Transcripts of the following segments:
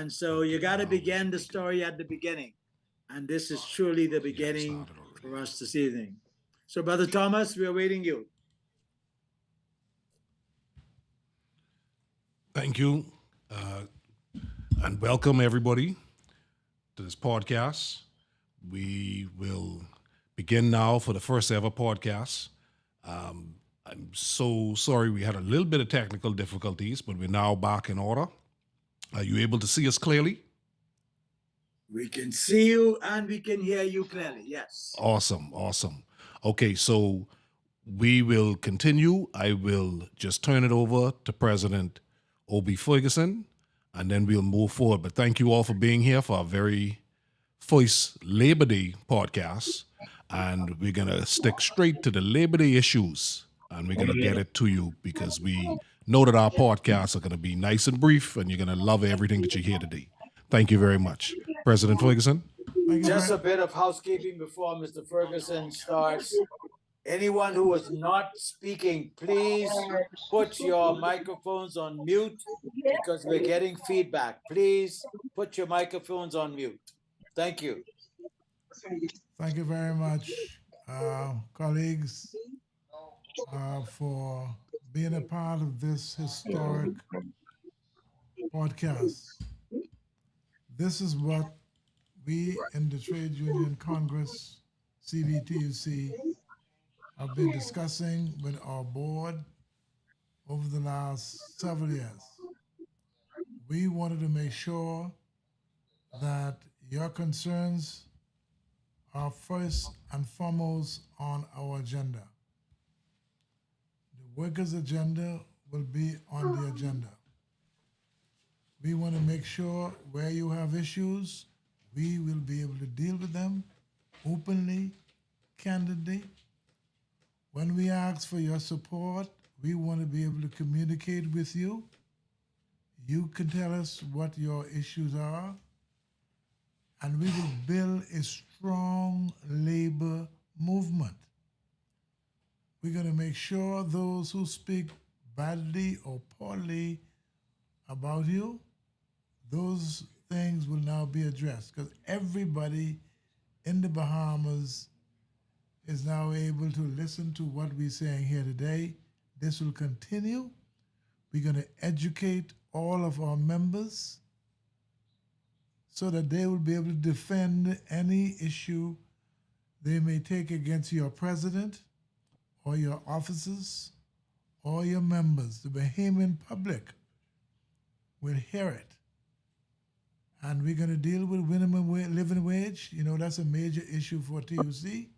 And so you got to begin the story at the beginning. And this is truly the beginning for us this evening. So, Brother Thomas, we're awaiting you. Thank you, and welcome everybody to this podcast. We will begin now for the first ever podcast. I'm so sorry we had a little bit of technical difficulties, but we're now back in order. Are you able to see us clearly? We can see you and we can hear you clearly. Yes. Awesome, awesome. Okay, so we will continue. I will just turn it over to President Obi Ferguson, and then we'll move forward. But thank you all for being here for our very first Labor Day podcast. And we're going to stick straight to the Labor Day issues, and we're going to get it to you because we know that our podcasts are going to be nice and brief, and you're going to love everything that you hear today. Thank you very much. President Ferguson? Just a bit of housekeeping before Mr. Ferguson starts. Anyone who is not speaking, please put your microphones on mute because we're getting feedback. Please put your microphones on mute. Thank you. Thank you very much, colleagues, for being a part of this historic podcast. This is what we in the Trade Union Congress, CBTUC, have been discussing with our board over the last several years. We wanted to make sure that your concerns are first and foremost on our agenda. The workers' agenda will be on the agenda. We want to make sure where you have issues, we will be able to deal with them openly, candidly. When we ask for your support, we want to be able to communicate with you. You can tell us what your issues are, and we will build a strong labor movement. We're going to make sure those who speak badly or poorly about you, those things will now be addressed because everybody in the Bahamas is now able to listen to what we're saying here today. This will continue. We're going to educate all of our members so that they will be able to defend any issue they may take against your president or your officers or your members. The Bahamian public will hear it. And we're going to deal with minimum living wage. You know, that's a major issue for TUC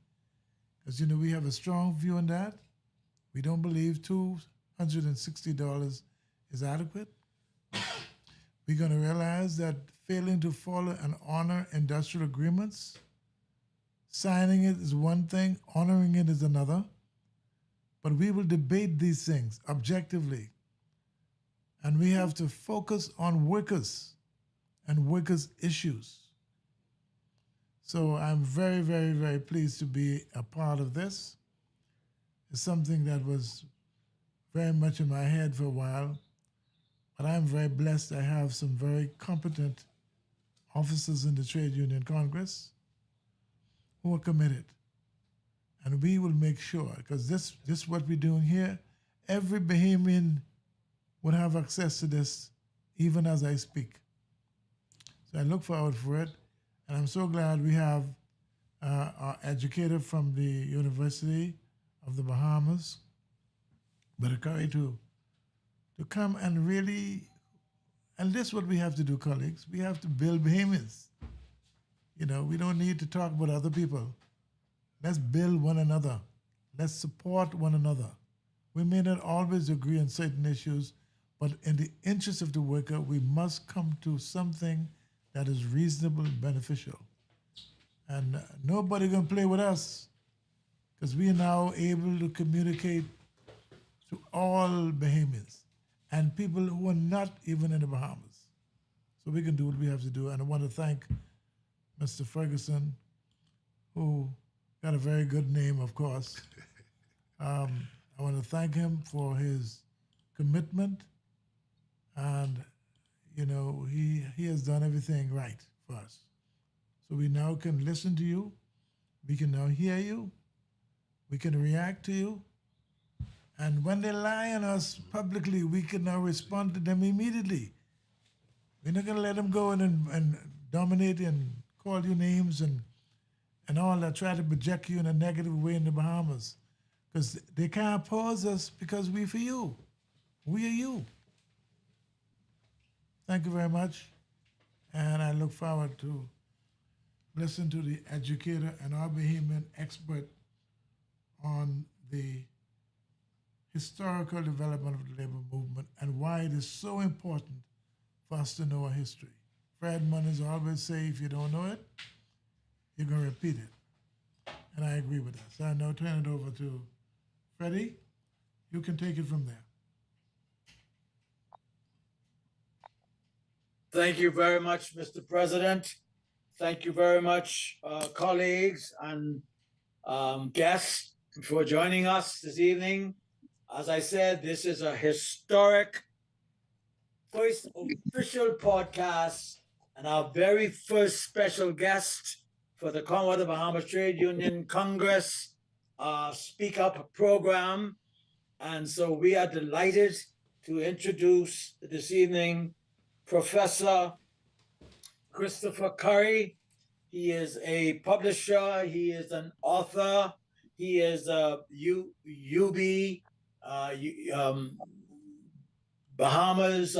because, you know, we have a strong view on that. We don't believe $260 is adequate. We're going to realize that failing to follow and honor industrial agreements, signing it is one thing, honoring it is another. But we will debate these things objectively. And we have to focus on workers and workers' issues. So I'm very, very, very pleased to be a part of this. It's something that was very much in my head for a while, but I'm very blessed I have some very competent officers in the Trade Union Congress who are committed. And we will make sure, because this is what we're doing here, every Bahamian would have access to this even as I speak. So I look forward for it, and I'm so glad we have our educator from the University of the Bahamas, Barakari, to come and really, and this is what we have to do, colleagues. We have to build Bahamians. You know, we don't need to talk about other people. Let's build one another. Let's support one another. We may not always agree on certain issues, but in the interest of the worker, we must come to something that is reasonable and beneficial. And nobody gonna play with us because we are now able to communicate to all Bahamians and people who are not even in the Bahamas. So we can do what we have to do. And I want to thank Mr. Ferguson, who got a very good name, of course. I want to thank him for his commitment, and he has done everything right for us. So we now can listen to you. We can now hear you. We can react to you. And when they lie on us publicly, we can now respond to them immediately. We're not going to let them go in and dominate and call you names and all that, try to project you in a negative way in the Bahamas. Because they can't oppose us because we for you. We are you. Thank you very much. And I look forward to listen to the educator and our Bahamian expert on the historical development of the labor movement and why it is so important for us to know our history. Fred Munners always say, if you don't know it, you're going to repeat it. And I agree with that. So I now turn it over to Freddie. You can take it from there. Thank you very much, Mr. President. Thank you very much, colleagues and guests, for joining us this evening. As I said, this is a historic first official podcast and our very first special guest for the Commonwealth of Bahamas Trade Union Congress Speak Up program. And so we are delighted to introduce this evening Professor Christopher Curry. He is a publisher, he is an author, he is a UB, Bahamas,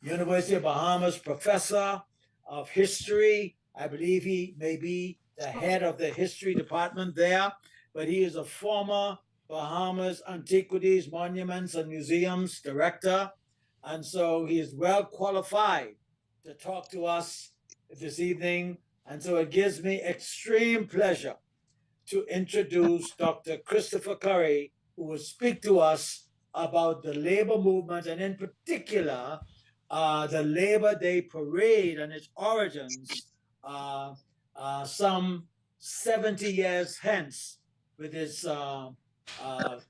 University of Bahamas professor of history. I believe he may be the head of the history department there, but he is a former Bahamas Antiquities, Monuments, and Museums director. And so he is well qualified to talk to us this evening. And so it gives me extreme pleasure to introduce Dr. Christopher Curry, who will speak to us about the labor movement and, in particular, the Labor Day Parade and its origins some 70 years hence, with its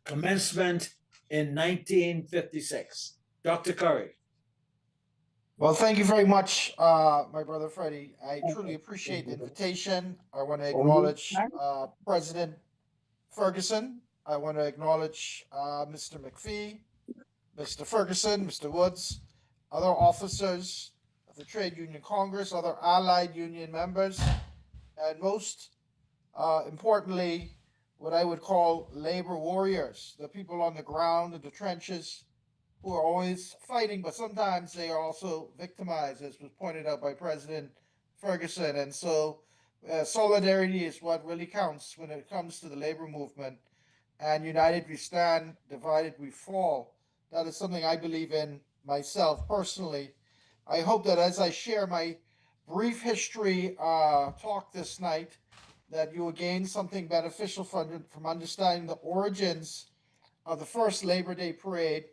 commencement in 1956. Dr. Curry. Well, thank you very much, my brother Freddie. I truly appreciate the invitation. I want to acknowledge President Ferguson. I want to acknowledge Mr. McPhee, Mr. Ferguson, Mr. Woods, other officers of the Trade Union Congress, other allied union members, and most importantly, what I would call labor warriors, the people on the ground in the trenches who are always fighting, but sometimes they are also victimized, as was pointed out by President Ferguson. And so solidarity is what really counts when it comes to the labor movement. And united we stand, divided we fall. That is something I believe in myself personally. I hope that as I share my brief history talk this night, that you will gain something beneficial from understanding the origins of the first Labor Day parade,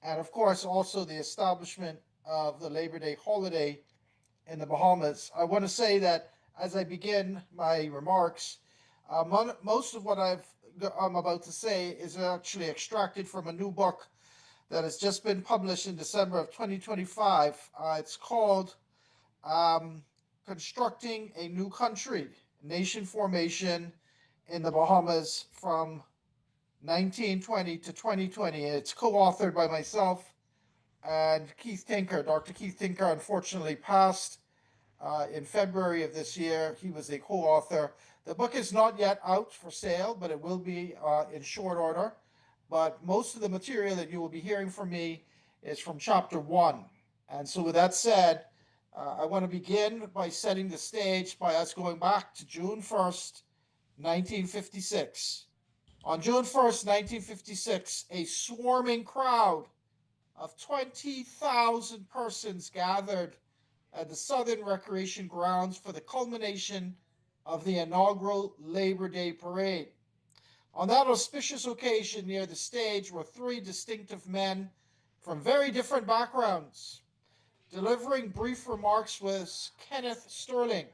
and of course also the establishment of the Labor Day holiday in the Bahamas. I want to say that as I begin my remarks, most of what I'm about to say is actually extracted from a new book that has just been published in December of 2025. It's called Constructing a New Country, Nation Formation in the Bahamas from 1920 to 2020. It's co-authored by myself and Keith Tinker. Dr. Keith Tinker unfortunately passed in February of this year. He was a co-author. The book is not yet out for sale, but it will be in short order. But most of the material that you will be hearing from me is from chapter 1. And so with that said, I want to begin by setting the stage by us going back to June 1st, 1956. On June 1st, 1956, a swarming crowd of 20,000 persons gathered at the Southern Recreation Grounds for the culmination of the inaugural Labor Day Parade. On that auspicious occasion, near the stage were three distinctive men from very different backgrounds. Delivering brief remarks was Kenneth Sterling,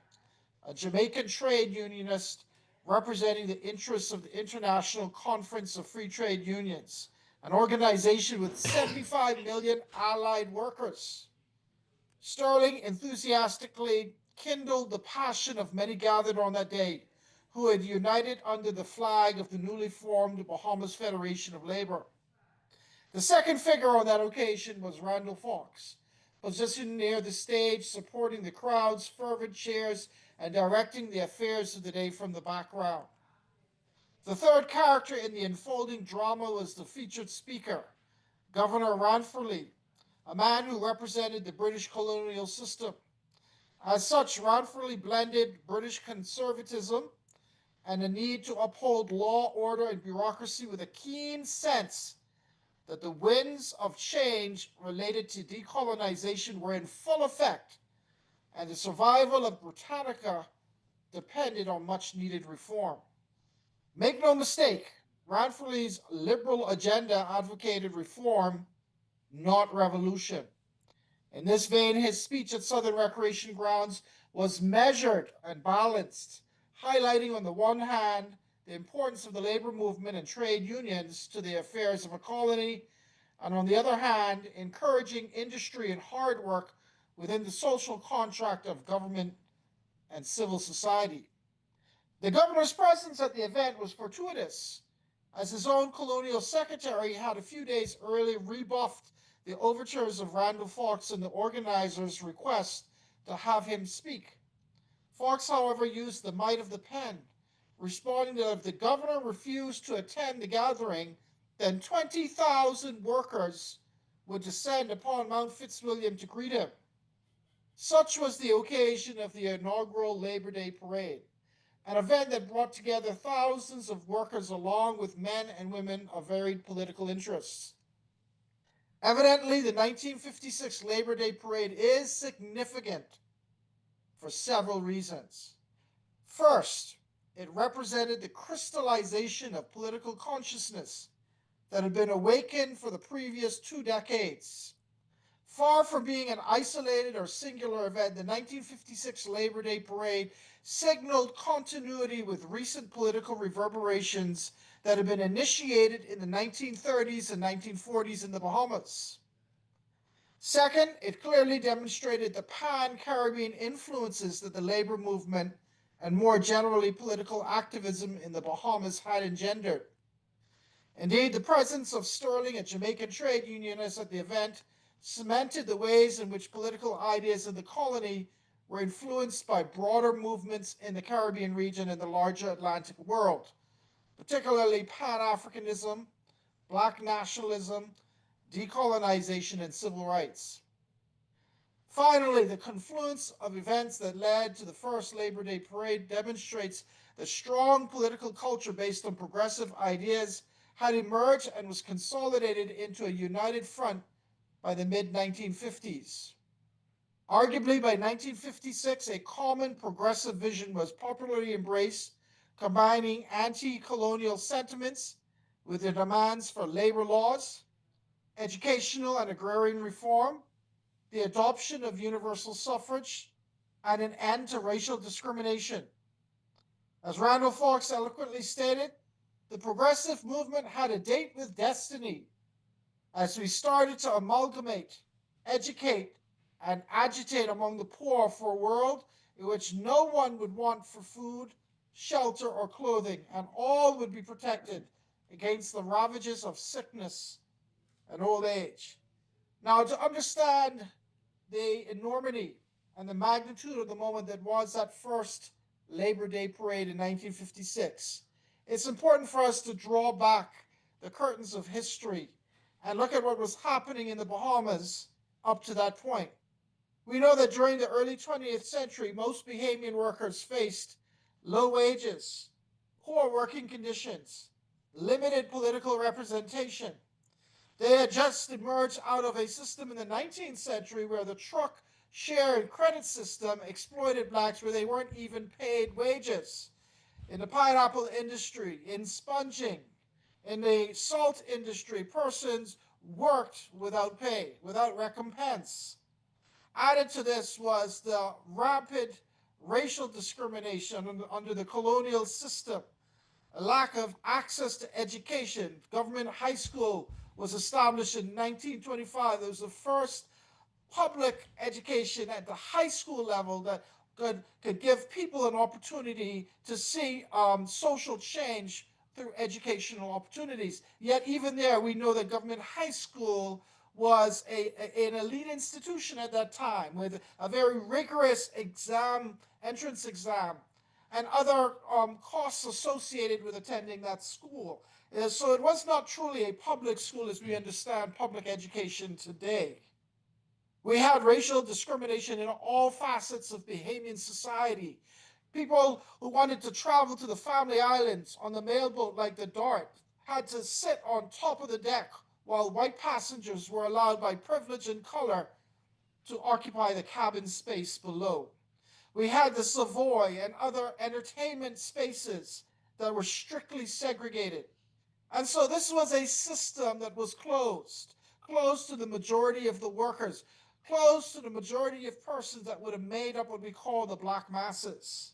a Jamaican trade unionist representing the interests of the International Conference of Free Trade Unions, an organization with 75 million allied workers. Sterling enthusiastically kindled the passion of many gathered on that day, who had united under the flag of the newly formed Bahamas Federation of Labor. The second figure on that occasion was Randall Fox, positioned near the stage, supporting the crowd's fervent cheers and directing the affairs of the day from the background. The third character in the unfolding drama was the featured speaker, Governor Ranfurly, a man who represented the British colonial system. As such, Ranfurly blended British conservatism and the need to uphold law, order, and bureaucracy with a keen sense that the winds of change related to decolonization were in full effect, and the survival of Britannica depended on much needed reform. Make no mistake, Ranfurly's liberal agenda advocated reform, not revolution. In this vein, his speech at Southern Recreation Grounds was measured and balanced, highlighting on the one hand the importance of the labor movement and trade unions to the affairs of a colony, and on the other hand, encouraging industry and hard work within the social contract of government and civil society. The governor's presence at the event was fortuitous, as his own colonial secretary had a few days earlier rebuffed the overtures of Randall Fox and the organizers' request to have him speak. Fox, however, used the might of the pen, responding that if the governor refused to attend the gathering, then 20,000 workers would descend upon Mount Fitzwilliam to greet him. Such was the occasion of the inaugural Labor Day Parade, an event that brought together thousands of workers along with men and women of varied political interests. Evidently, the 1956 Labor Day Parade is significant for several reasons. First, it represented the crystallization of political consciousness that had been awakened for the previous 2 decades. Far from being an isolated or singular event, the 1956 Labor Day Parade signaled continuity with recent political reverberations that had been initiated in the 1930s and 1940s in the Bahamas. Second, it clearly demonstrated the pan-Caribbean influences that the labor movement and more generally political activism in the Bahamas had engendered. Indeed, the presence of sterling and Jamaican trade unionists at the event cemented the ways in which political ideas in the colony were influenced by broader movements in the Caribbean region and the larger Atlantic world, particularly Pan-Africanism, Black nationalism, decolonization, and civil rights. Finally, the confluence of events that led to the first Labor Day Parade demonstrates the strong political culture based on progressive ideas had emerged and was consolidated into a united front by the mid-1950s. Arguably, by 1956, a common progressive vision was popularly embraced, combining anti-colonial sentiments with the demands for labor laws, educational and agrarian reform, the adoption of universal suffrage, and an end to racial discrimination. As Randall Fox eloquently stated, the progressive movement had a date with destiny as we started to amalgamate, educate, and agitate among the poor for a world in which no one would want for food, shelter, or clothing, and all would be protected against the ravages of sickness and old age. Now, to understand the enormity and the magnitude of the moment that was that first Labor Day Parade in 1956, it's important for us to draw back the curtains of history and look at what was happening in the Bahamas up to that point. We know that during the early 20th century, most Bahamian workers faced low wages, poor working conditions, limited political representation. They had just emerged out of a system in the 19th century where the truck share and credit system exploited blacks where they weren't even paid wages. In the pineapple industry, in sponging, in the salt industry, persons worked without pay, without recompense. Added to this was the rapid racial discrimination under the colonial system, a lack of access to education. Government high school was established in 1925. It was the first public education at the high school level that could give people an opportunity to see social change through educational opportunities. Yet even there, we know that government high school was an elite institution at that time with a very rigorous entrance exam, and other costs associated with attending that school. So it was not truly a public school as we understand public education today. We had racial discrimination in all facets of Bahamian society. People who wanted to travel to the family islands on the mailboat like the Dart had to sit on top of the deck while white passengers were allowed by privilege and color to occupy the cabin space below. We had the Savoy and other entertainment spaces that were strictly segregated. And so this was a system that was closed to the majority of the workers, closed to the majority of persons that would have made up what we call the black masses.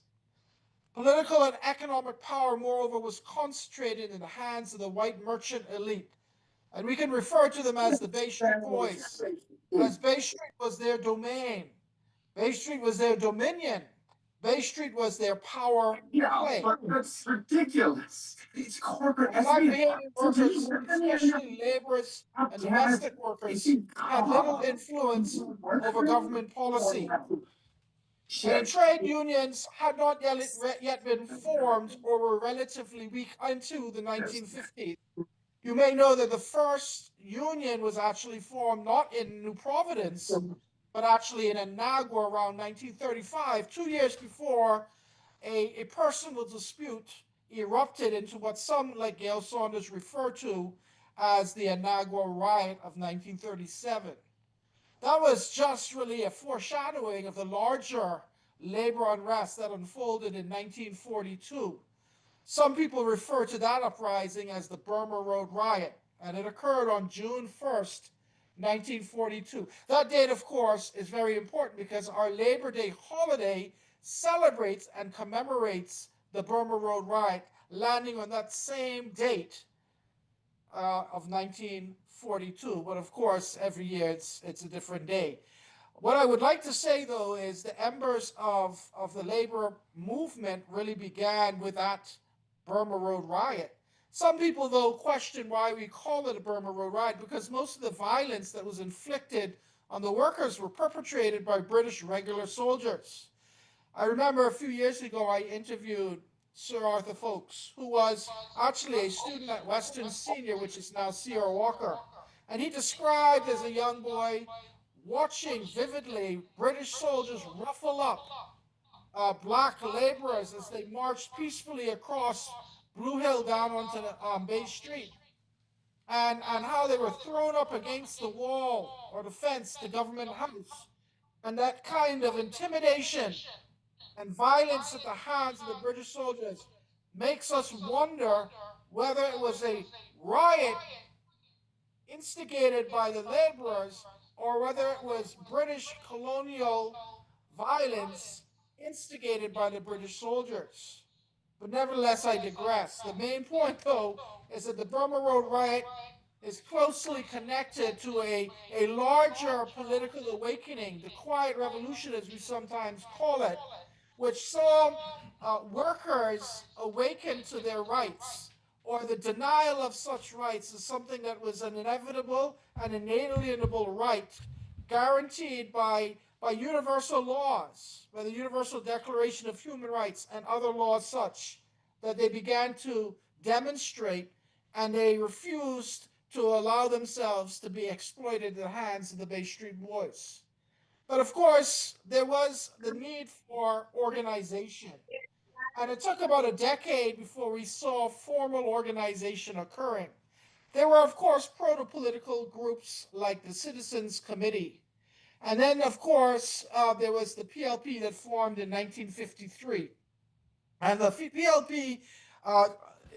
Political and economic power, moreover, was concentrated in the hands of the white merchant elite. And we can refer to them as the Bay Street Boys, as Bay Street was their domain. Bay Street was their dominion. Bay Street was their power play. But that's ridiculous. It's corporate Black espionage. Bahamian workers, especially laborers and domestic workers, had little influence over government policy. And trade unions had not yet been formed or were relatively weak until the 1950s. You may know that the first union was actually formed not in New Providence, but actually in Anagua around 1935, 2 years before a personal dispute erupted into what some, like Gail Saunders, refer to as the Anagua Riot of 1937. That was just really a foreshadowing of the larger labor unrest that unfolded in 1942. Some people refer to that uprising as the Burma Road Riot, and it occurred on June 1st, 1942. That date, of course, is very important because our Labor Day holiday celebrates and commemorates the Burma Road Riot, landing on that same date of 1942. But of course, every year it's a different day. What I would like to say, though, is the embers of the labor movement really began with that Burma Road Riot. Some people, though, question why we call it a Burma Road Riot because most of the violence that was inflicted on the workers were perpetrated by British regular soldiers. I remember a few years ago I interviewed Sir Arthur Folkes, who was actually a student at Western Senior, which is now Sierra Walker. And he described as a young boy watching vividly British soldiers ruffle up black laborers as they marched peacefully across Blue Hill down onto Bay Street, and how they were thrown up against the wall or the fence, the government house. And that kind of intimidation and violence at the hands of the British soldiers makes us wonder whether it was a riot instigated by the laborers or whether it was British colonial violence instigated by the British soldiers. But nevertheless, I digress. The main point, though, is that the Burma Road Riot is closely connected to a larger political awakening, the quiet revolution, as we sometimes call it, which saw workers awaken to their rights, or the denial of such rights as something that was an inevitable and inalienable right guaranteed by universal laws, by the Universal Declaration of Human Rights and other laws such that they began to demonstrate, and they refused to allow themselves to be exploited in the hands of the Bay Street Boys. But of course, there was the need for organization. And it took about a decade before we saw formal organization occurring. There were, of course, proto-political groups like the Citizens Committee. And then, of course, there was the PLP that formed in 1953. And the PLP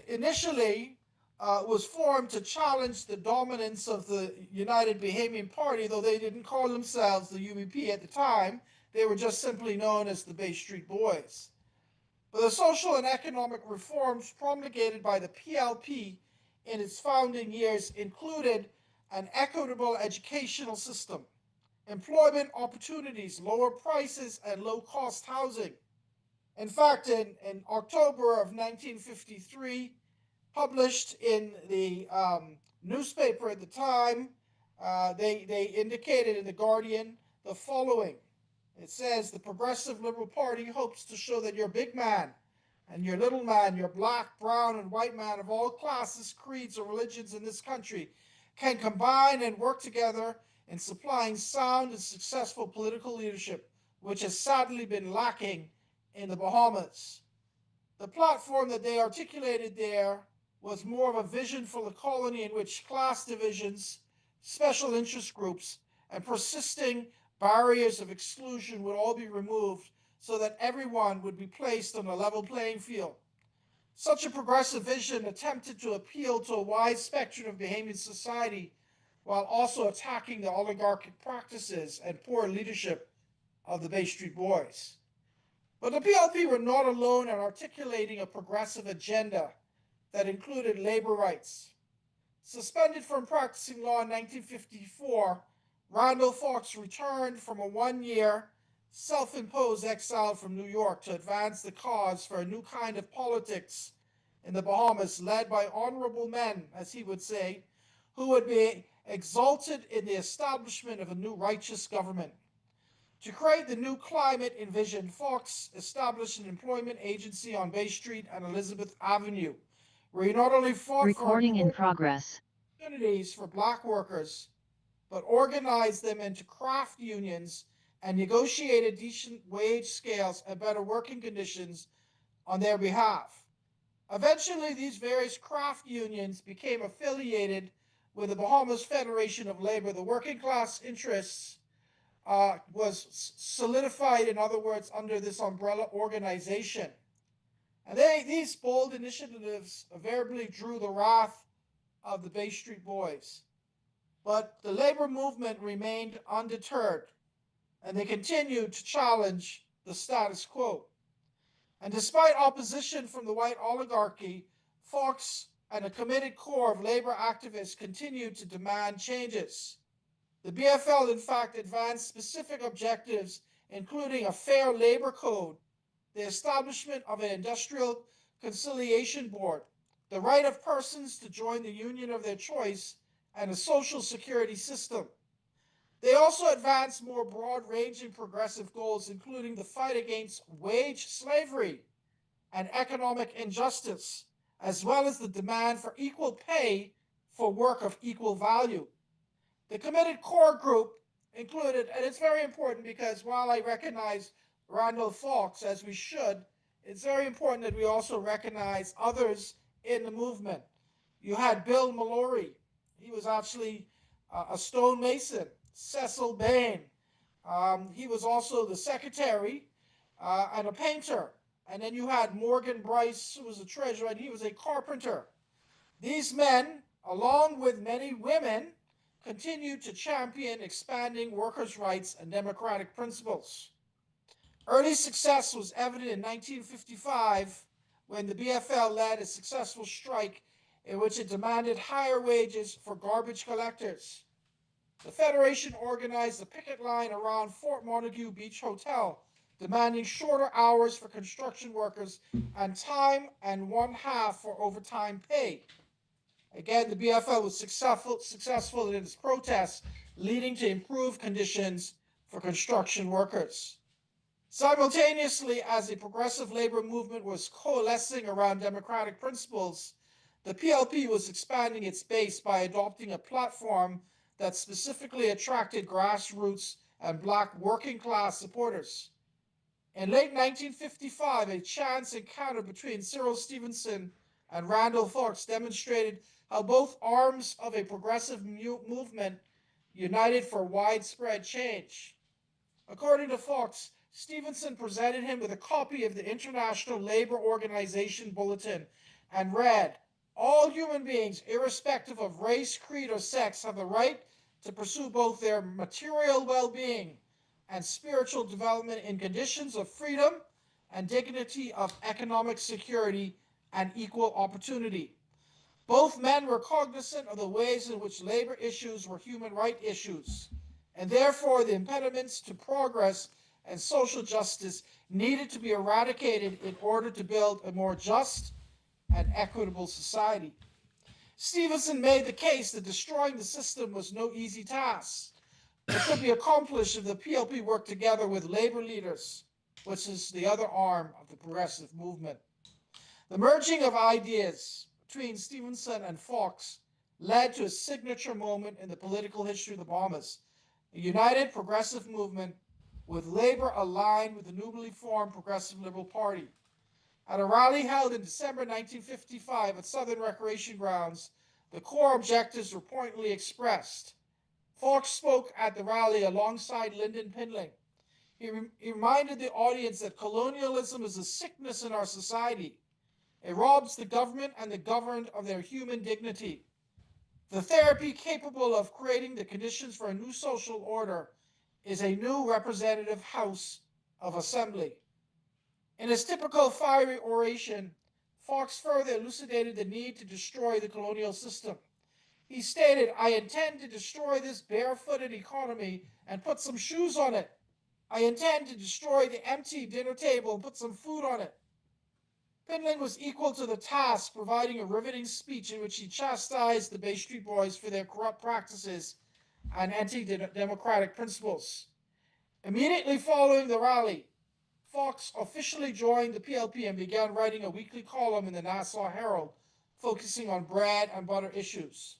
initially was formed to challenge the dominance of the United Bahamian Party, though they didn't call themselves the UBP at the time. They were just simply known as the Bay Street Boys. But the social and economic reforms promulgated by the PLP in its founding years included an equitable educational system, employment opportunities, lower prices, and low cost housing. In fact, in October of 1953, published in the newspaper at the time, they indicated in The Guardian the following. It says, the Progressive Liberal Party hopes to show that your big man and your little man, your black, brown, and white man of all classes, creeds, or religions in this country can combine and work together in supplying sound and successful political leadership, which has sadly been lacking in the Bahamas. The platform that they articulated there was more of a vision for the colony in which class divisions, special interest groups, and persisting barriers of exclusion would all be removed so that everyone would be placed on a level playing field. Such a progressive vision attempted to appeal to a wide spectrum of Bahamian society while also attacking the oligarchic practices and poor leadership of the Bay Street Boys. But the PLP were not alone in articulating a progressive agenda that included labor rights. Suspended from practicing law in 1954, Randall Fox returned from a one-year self-imposed exile from New York to advance the cause for a new kind of politics in the Bahamas, led by honorable men, as he would say, who would be exalted in the establishment of a new righteous government. To create the new climate envisioned, Fox established an employment agency on Bay Street and Elizabeth Avenue, where he not only fought Recording in for progress. opportunities for black workers, but organized them into craft unions and negotiated decent wage scales and better working conditions on their behalf. Eventually, these various craft unions became affiliated with the Bahamas Federation of Labor. The working class interests was solidified, in other words, under this umbrella organization. And these bold initiatives invariably drew the wrath of the Bay Street Boys. But the labor movement remained undeterred, and they continued to challenge the status quo. And despite opposition from the white oligarchy, Fox and a committed core of labor activists continued to demand changes. The BFL, in fact, advanced specific objectives, including a fair labor code, the establishment of an industrial conciliation board, the right of persons to join the union of their choice, and a social security system. They also advanced more broad-ranging progressive goals, including the fight against wage slavery and economic injustice, as well as the demand for equal pay for work of equal value. The committed core group included, and it's very important because while I recognize Randall Fox, as we should, it's very important that we also recognize others in the movement. You had Bill Mallory. He was actually a stonemason. Cecil Bain. He was also the secretary and a painter. And then you had Morgan Bryce, who was a treasurer, and he was a carpenter. These men, along with many women, continued to champion expanding workers' rights and democratic principles. Early success was evident in 1955 when the BFL led a successful strike in which it demanded higher wages for garbage collectors. The Federation organized a picket line around Fort Montague Beach Hotel, demanding shorter hours for construction workers and time and one-half for overtime pay. Again, the BFL was successful in its protests, leading to improved conditions for construction workers. Simultaneously, as the progressive labor movement was coalescing around democratic principles, the PLP was expanding its base by adopting a platform that specifically attracted grassroots and black working class supporters. In late 1955, a chance encounter between Cyril Stevenson and Randall Fox demonstrated how both arms of a progressive movement united for widespread change. According to Fox, Stevenson presented him with a copy of the International Labor Organization Bulletin and read, "All human beings, irrespective of race, creed, or sex, have the right to pursue both their material well-being and spiritual development in conditions of freedom and dignity of economic security and equal opportunity." Both men were cognizant of the ways in which labor issues were human rights issues. and therefore the impediments to progress and social justice needed to be eradicated in order to build a more just and equitable society. Stevenson made the case that destroying the system was no easy task. It could be accomplished if the PLP worked together with labor leaders, which is the other arm of the progressive movement. The merging of ideas between Stevenson and Fox led to a signature moment in the political history of the Bahamas, a united progressive movement with labor aligned with the newly formed Progressive Liberal Party. At a rally held in December 1955 at Southern Recreation Grounds, the core objectives were pointedly expressed. Fox spoke at the rally alongside Lyndon Pindling. He reminded the audience that colonialism is a sickness in our society. It robs the government and the governed of their human dignity. The therapy capable of creating the conditions for a new social order is a new representative house of assembly. In his typical fiery oration, Fox further elucidated the need to destroy the colonial system. He stated, "I intend to destroy this barefooted economy and put some shoes on it. I intend to destroy the empty dinner table and put some food on it." Pindling was equal to the task, providing a riveting speech in which he chastised the Bay Street Boys for their corrupt practices and anti-democratic principles. Immediately following the rally, Fox officially joined the PLP and began writing a weekly column in the Nassau Herald, focusing on bread and butter issues.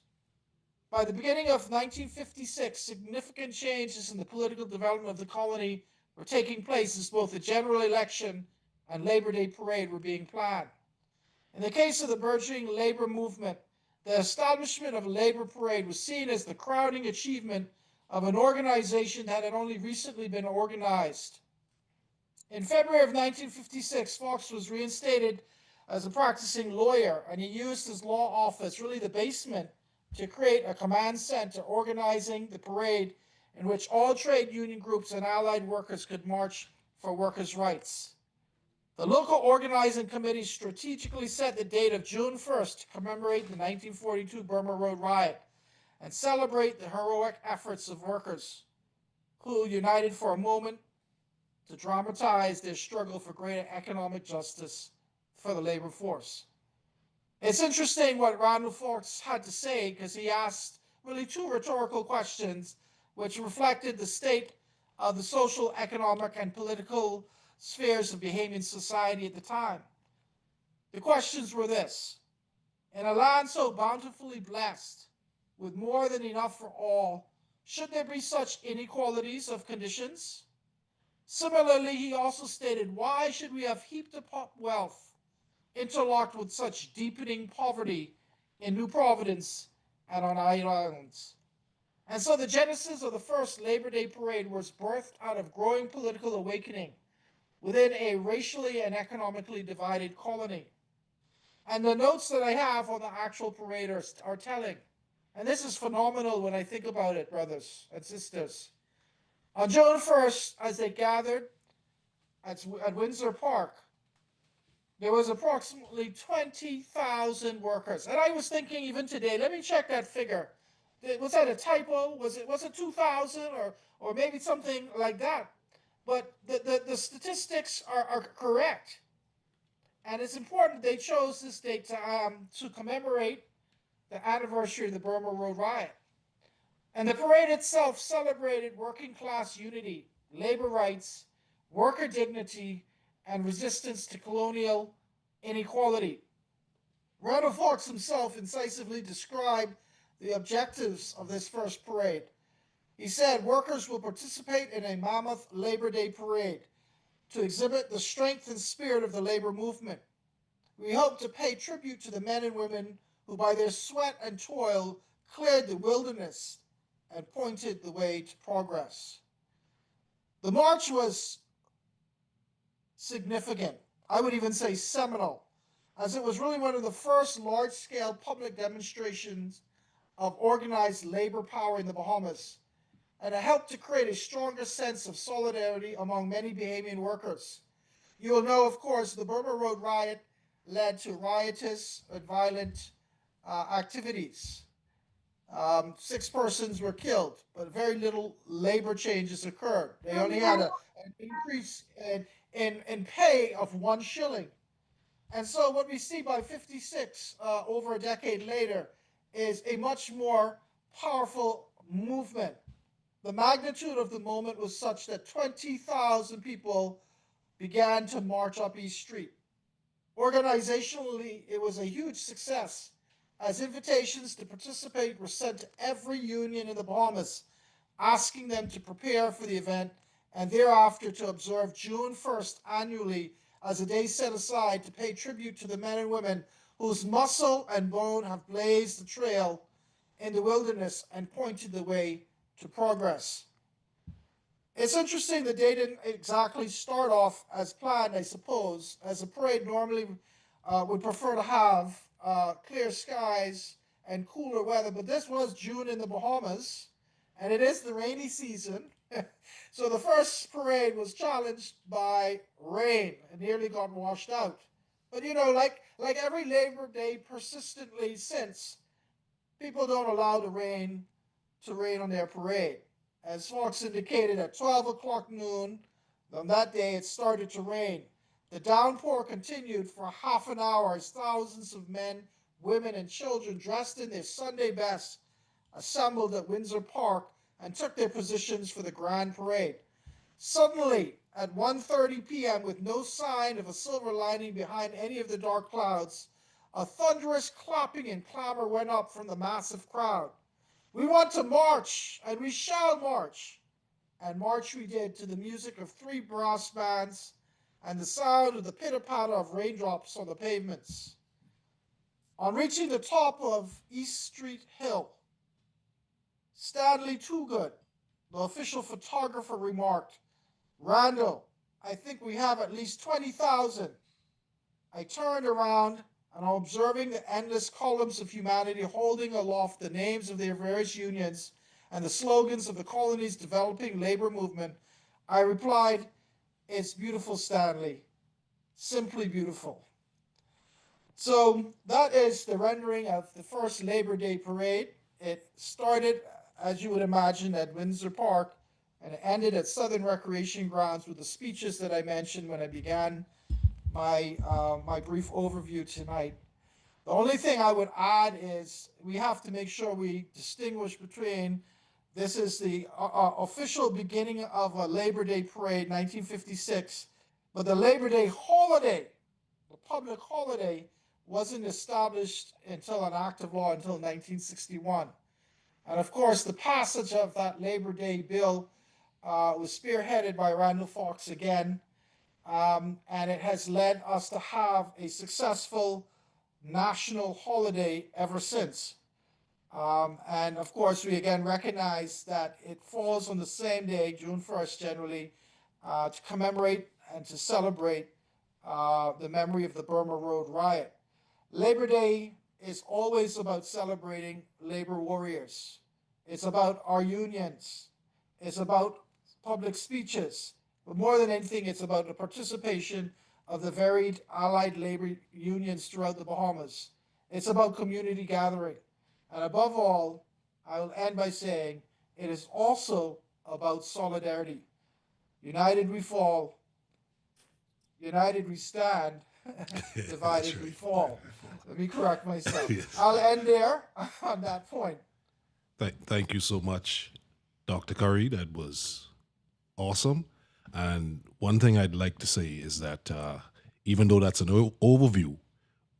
By the beginning of 1956, significant changes in the political development of the colony were taking place as both the general election and Labor Day parade were being planned. In the case of the burgeoning labor movement, the establishment of a labor parade was seen as the crowning achievement of an organization that had only recently been organized. In February of 1956, Fox was reinstated as a practicing lawyer, and he used his law office, really the basement, to create a command center organizing the parade in which all trade union groups and allied workers could march for workers' rights. The local organizing committee strategically set the date of June 1st to commemorate the 1942 Burma Road riot and celebrate the heroic efforts of workers who united for a moment to dramatize their struggle for greater economic justice for the labor force. It's interesting what Randall Fox had to say, because he asked really two rhetorical questions which reflected the state of the social, economic, and political spheres of Bahamian society at the time. The questions were this: in a land so bountifully blessed, with more than enough for all, should there be such inequalities of conditions? Similarly, he also stated, why should we have heaped up wealth interlocked with such deepening poverty in New Providence and on islands? And so the genesis of the first Labor Day parade was birthed out of growing political awakening within a racially and economically divided colony. And the notes that I have on the actual parade are telling. And this is phenomenal when I think about it, brothers and sisters. On June 1st, as they gathered at Windsor Park, there was approximately 20,000 workers. And I was thinking even today, let me check that figure. Was that a typo? Was it 2,000 or maybe something like that? But the statistics are correct. And it's important they chose this date to commemorate the anniversary of the Burma Road riot. And the parade itself celebrated working class unity, labor rights, worker dignity, and resistance to colonial inequality. Randall Fox himself incisively described the objectives of this first parade. He said, workers will participate in a mammoth Labor Day parade to exhibit the strength and spirit of the labor movement. We hope to pay tribute to the men and women who by their sweat and toil cleared the wilderness and pointed the way to progress. The march was significant. I would even say seminal, as it was really one of the first large-scale public demonstrations of organized labor power in the Bahamas, and it helped to create a stronger sense of solidarity among many Bahamian workers. You will know, of course, the Burma Road riot led to riotous and violent activities. 6 persons were killed, but very little labor changes occurred. They only had an increase in pay of 1 shilling. And so what we see by 56, over a decade later, is a much more powerful movement. The magnitude of the moment was such that 20,000 people began to march up East Street. Organizationally, it was a huge success, as invitations to participate were sent to every union in the Bahamas, asking them to prepare for the event and thereafter to observe June 1st annually as a day set aside to pay tribute to the men and women whose muscle and bone have blazed the trail in the wilderness and pointed the way to progress. It's interesting the day didn't exactly start off as planned, I suppose, as a parade normally would prefer to have clear skies and cooler weather. But this was June in the Bahamas, and it is the rainy season. So the first parade was challenged by rain and nearly got washed out. But like every Labor Day persistently since, people don't allow the rain to rain on their parade. As Fox indicated, at 12 o'clock noon on that day, it started to rain. The downpour continued for half an hour as thousands of men, women, and children dressed in their Sunday best assembled at Windsor Park and took their positions for the grand parade. Suddenly, at 1:30 p.m., with no sign of a silver lining behind any of the dark clouds, a thunderous clapping and clamor went up from the massive crowd. We want to march, and we shall march. And march we did to the music of 3 brass bands and the sound of the pitter patter of raindrops on the pavements. On reaching the top of East Street Hill, Stanley Toogood, the official photographer, remarked, "Randall, I think we have at least 20,000. I turned around and observing the endless columns of humanity holding aloft the names of their various unions and the slogans of the colony's developing labor movement, I replied, "It's beautiful, Stanley. Simply beautiful." So that is the rendering of the first Labor Day parade. It started, as you would imagine, at Windsor Park and it ended at Southern Recreation Grounds with the speeches that I mentioned when I began my brief overview tonight. The only thing I would add is we have to make sure we distinguish between this is the official beginning of a Labor Day parade, 1956, but the Labor Day holiday, the public holiday, wasn't established until an act of law until 1961. And of course, the passage of that Labor Day bill was spearheaded by Randall Fox again, and it has led us to have a successful national holiday ever since. And of course, we again recognize that it falls on the same day, June 1st, generally, to commemorate and to celebrate the memory of the Burma Road riot. Labor Day is always about celebrating labor warriors. It's about our unions. It's about public speeches. But more than anything, it's about the participation of the varied allied labor unions throughout the Bahamas. It's about community gathering. And above all, I will end by saying it is also about solidarity. United we fall, united we stand, divided we fall. Let me correct myself. Yes. I'll end there on that point. Thank you so much, Dr. Curry. That was awesome. And one thing I'd like to say is that even though that's an overview,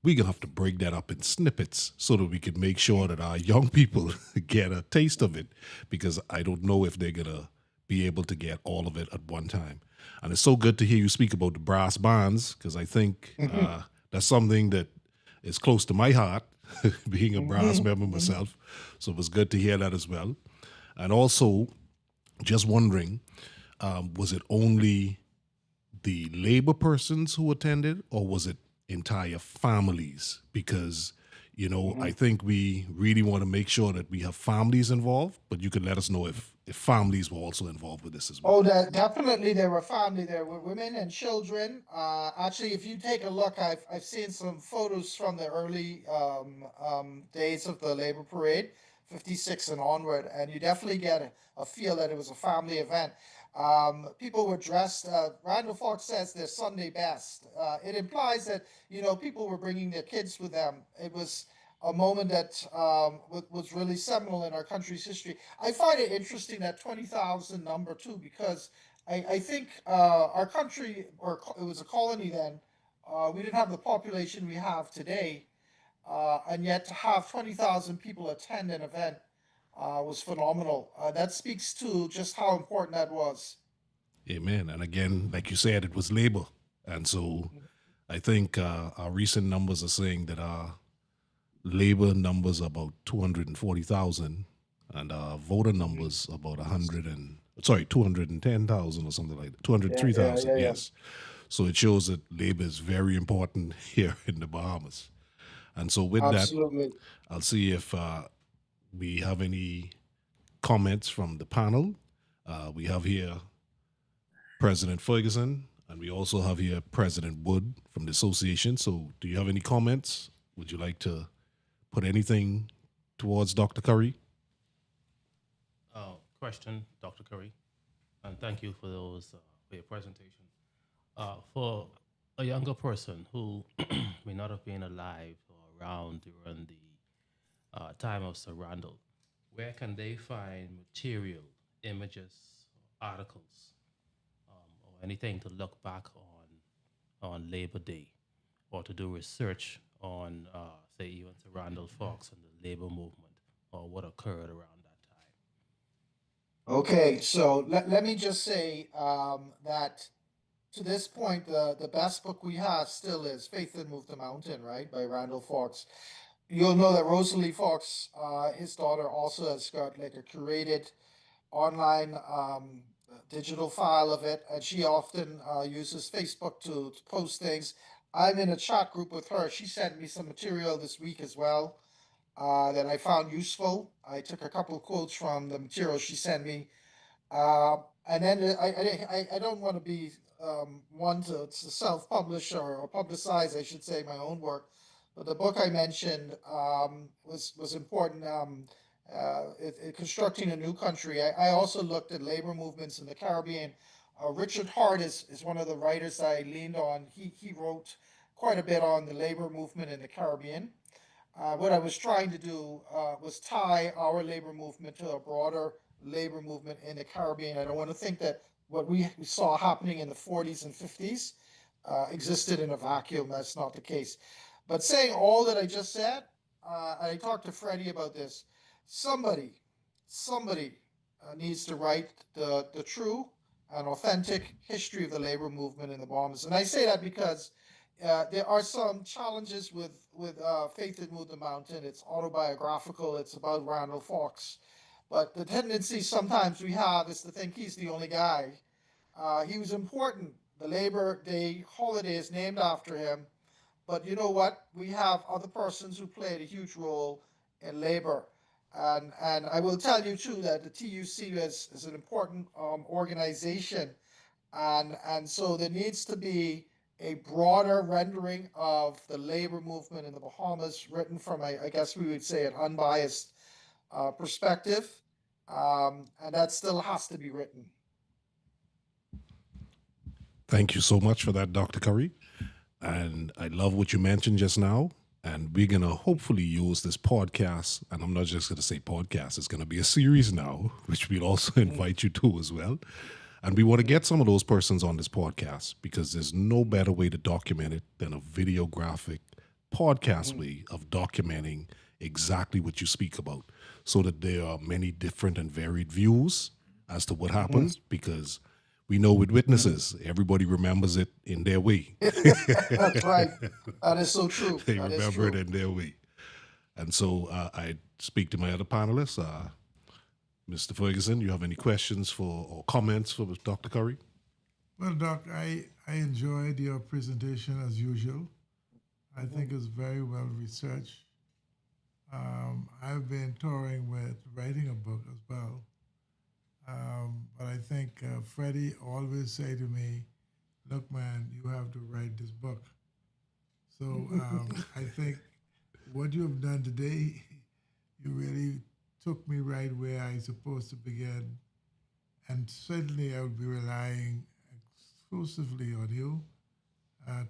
we're going to have to break that up in snippets so that we can make sure that our young people get a taste of it, because I don't know if they're going to be able to get all of it at one time. And it's so good to hear you speak about the brass bands, because I think that's something that is close to my heart, being a brass member myself. So it was good to hear that as well. And also, just wondering, was it only the labor persons who attended, or was it entire families? Because, I think we really want to make sure that we have families involved, but you could let us know if families were also involved with this as well. Oh, definitely there were family, there were women and children. Actually, if you take a look, I've seen some photos from the early days of the labor parade. 56 and onward, and you definitely get a feel that it was a family event. People were dressed. Randall Fox says their Sunday best. It implies that people were bringing their kids with them. It was a moment that was really seminal in our country's history. I find it interesting that 20,000 number too, because I think our country, it was a colony then. We didn't have the population we have today, and yet to have 20,000 people attend an event was phenomenal. That speaks to just how important that was. Amen. And again, like you said, it was labor. And so I think our recent numbers are saying that our labor numbers are about 240,000 and our voter numbers about 210,000 or something like that. 203,000, yes. So it shows that labor is very important here in the Bahamas. And so with that, Absolutely. I'll see if we have any comments from the panel. We have here President Ferguson, and we also have here President Wood from the association. So do you have any comments? Would you like to put anything towards Dr. Curry? Question, Dr. Curry, and thank you for those for your presentation. For a younger person who may not have been alive or around during the time of Sir Randall, where can they find material, images, articles, or anything to look back on Labor Day, or to do research on, say, even Sir Randall Fox and the labor movement, or what occurred around that time? Okay, so let me just say that to this point, the best book we have still is Faith That Moved the Mountain, right, by Randall Fox. You'll know that Rosalie Fox, his daughter, also has got like a curated online digital file of it, and she often uses Facebook to post things. I'm in a chat group with her. She sent me some material this week as well that I found useful. I took a couple of quotes from the material she sent me, uh, and then I don't want to be one to self-publish or publicize, I should say, my own work. But the book I mentioned was important. Constructing a New Country. I also looked at labor movements in the Caribbean. Richard Hart is one of the writers I leaned on. He wrote quite a bit on the labor movement in the Caribbean. What I was trying to do was tie our labor movement to a broader labor movement in the Caribbean. I don't want to think that what we saw happening in the 40s and 50s existed in a vacuum. That's not the case. But saying all that I just said, I talked to Freddie about this. Somebody, somebody needs to write the true and authentic history of the labor movement in the Bahamas. And I say that because there are some challenges with Faith That Moved the Mountain. It's autobiographical. It's about Randall Fox, but the tendency sometimes we have is to think he's the only guy. He was important. The Labor Day holiday is named after him, but you know what? We have other persons who played a huge role in labor. And I will tell you too that the TUC is an important organization, and so there needs to be a broader rendering of the labor movement in the Bahamas, written from I guess we would say an unbiased perspective, and that still has to be written. Thank you so much for that, Dr. Curry. And I love what you mentioned just now. And we're going to hopefully use this podcast. And I'm not just going to say podcast, it's going to be a series now, which we'll also invite you to as well. And we want to get some of those persons on this podcast because there's no better way to document it than a videographic podcast way of documenting exactly what you speak about so that there are many different and varied views as to what happens because we know with witnesses, everybody remembers it in their way. That's right. That is so true. They That is remember it true. in their way. And so I speak to my other panelists. Mr. Ferguson, you have any questions for or comments for Dr. Curry? Well, Doc, I enjoyed your presentation as usual. I think it's very well researched. I've been touring with writing a book as well. But I think Freddie always say to me, look, man, you have to write this book. So I think what you have done today, you really took me right where I supposed to begin, and certainly I would be relying exclusively on you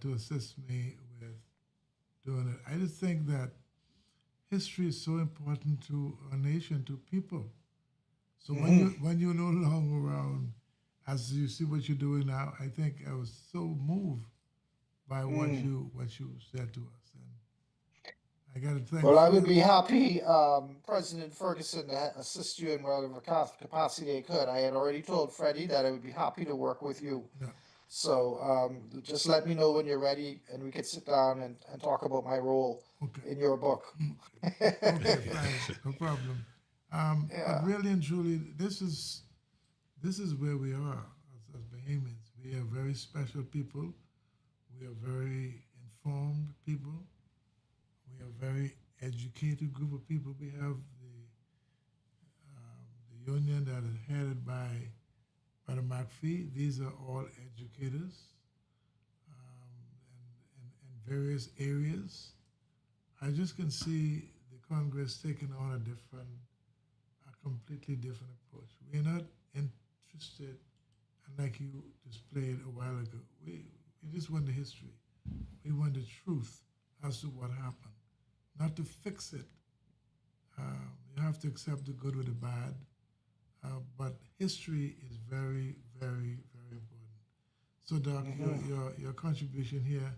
to assist me with doing it. I just think that history is so important to a nation, to people. So when you're no longer around, as you see what you're doing now, I think I was so moved by what you said to us, and I got to thank Well, I would Fred. be happy, President Ferguson, to assist you in whatever capacity I could. I had already told Freddie that I would be happy to work with you. Yeah. So just let me know when you're ready, and we could sit down and talk about my role Okay. in your book. Okay, fine, no problem. But Yeah. really and truly, this is where we are as Bahamians. We are very special people. We are very informed people. We are a very educated group of people. We have the union that is headed by Brother McPhee. These are all educators in various areas. I just can see the Congress taking on a completely different approach. We're not interested, and like you displayed a while ago, we just want the history. We want the truth as to what happened, not to fix it. You have to accept the good with the bad, but history is very, very, very important. So, Doc, your contribution here,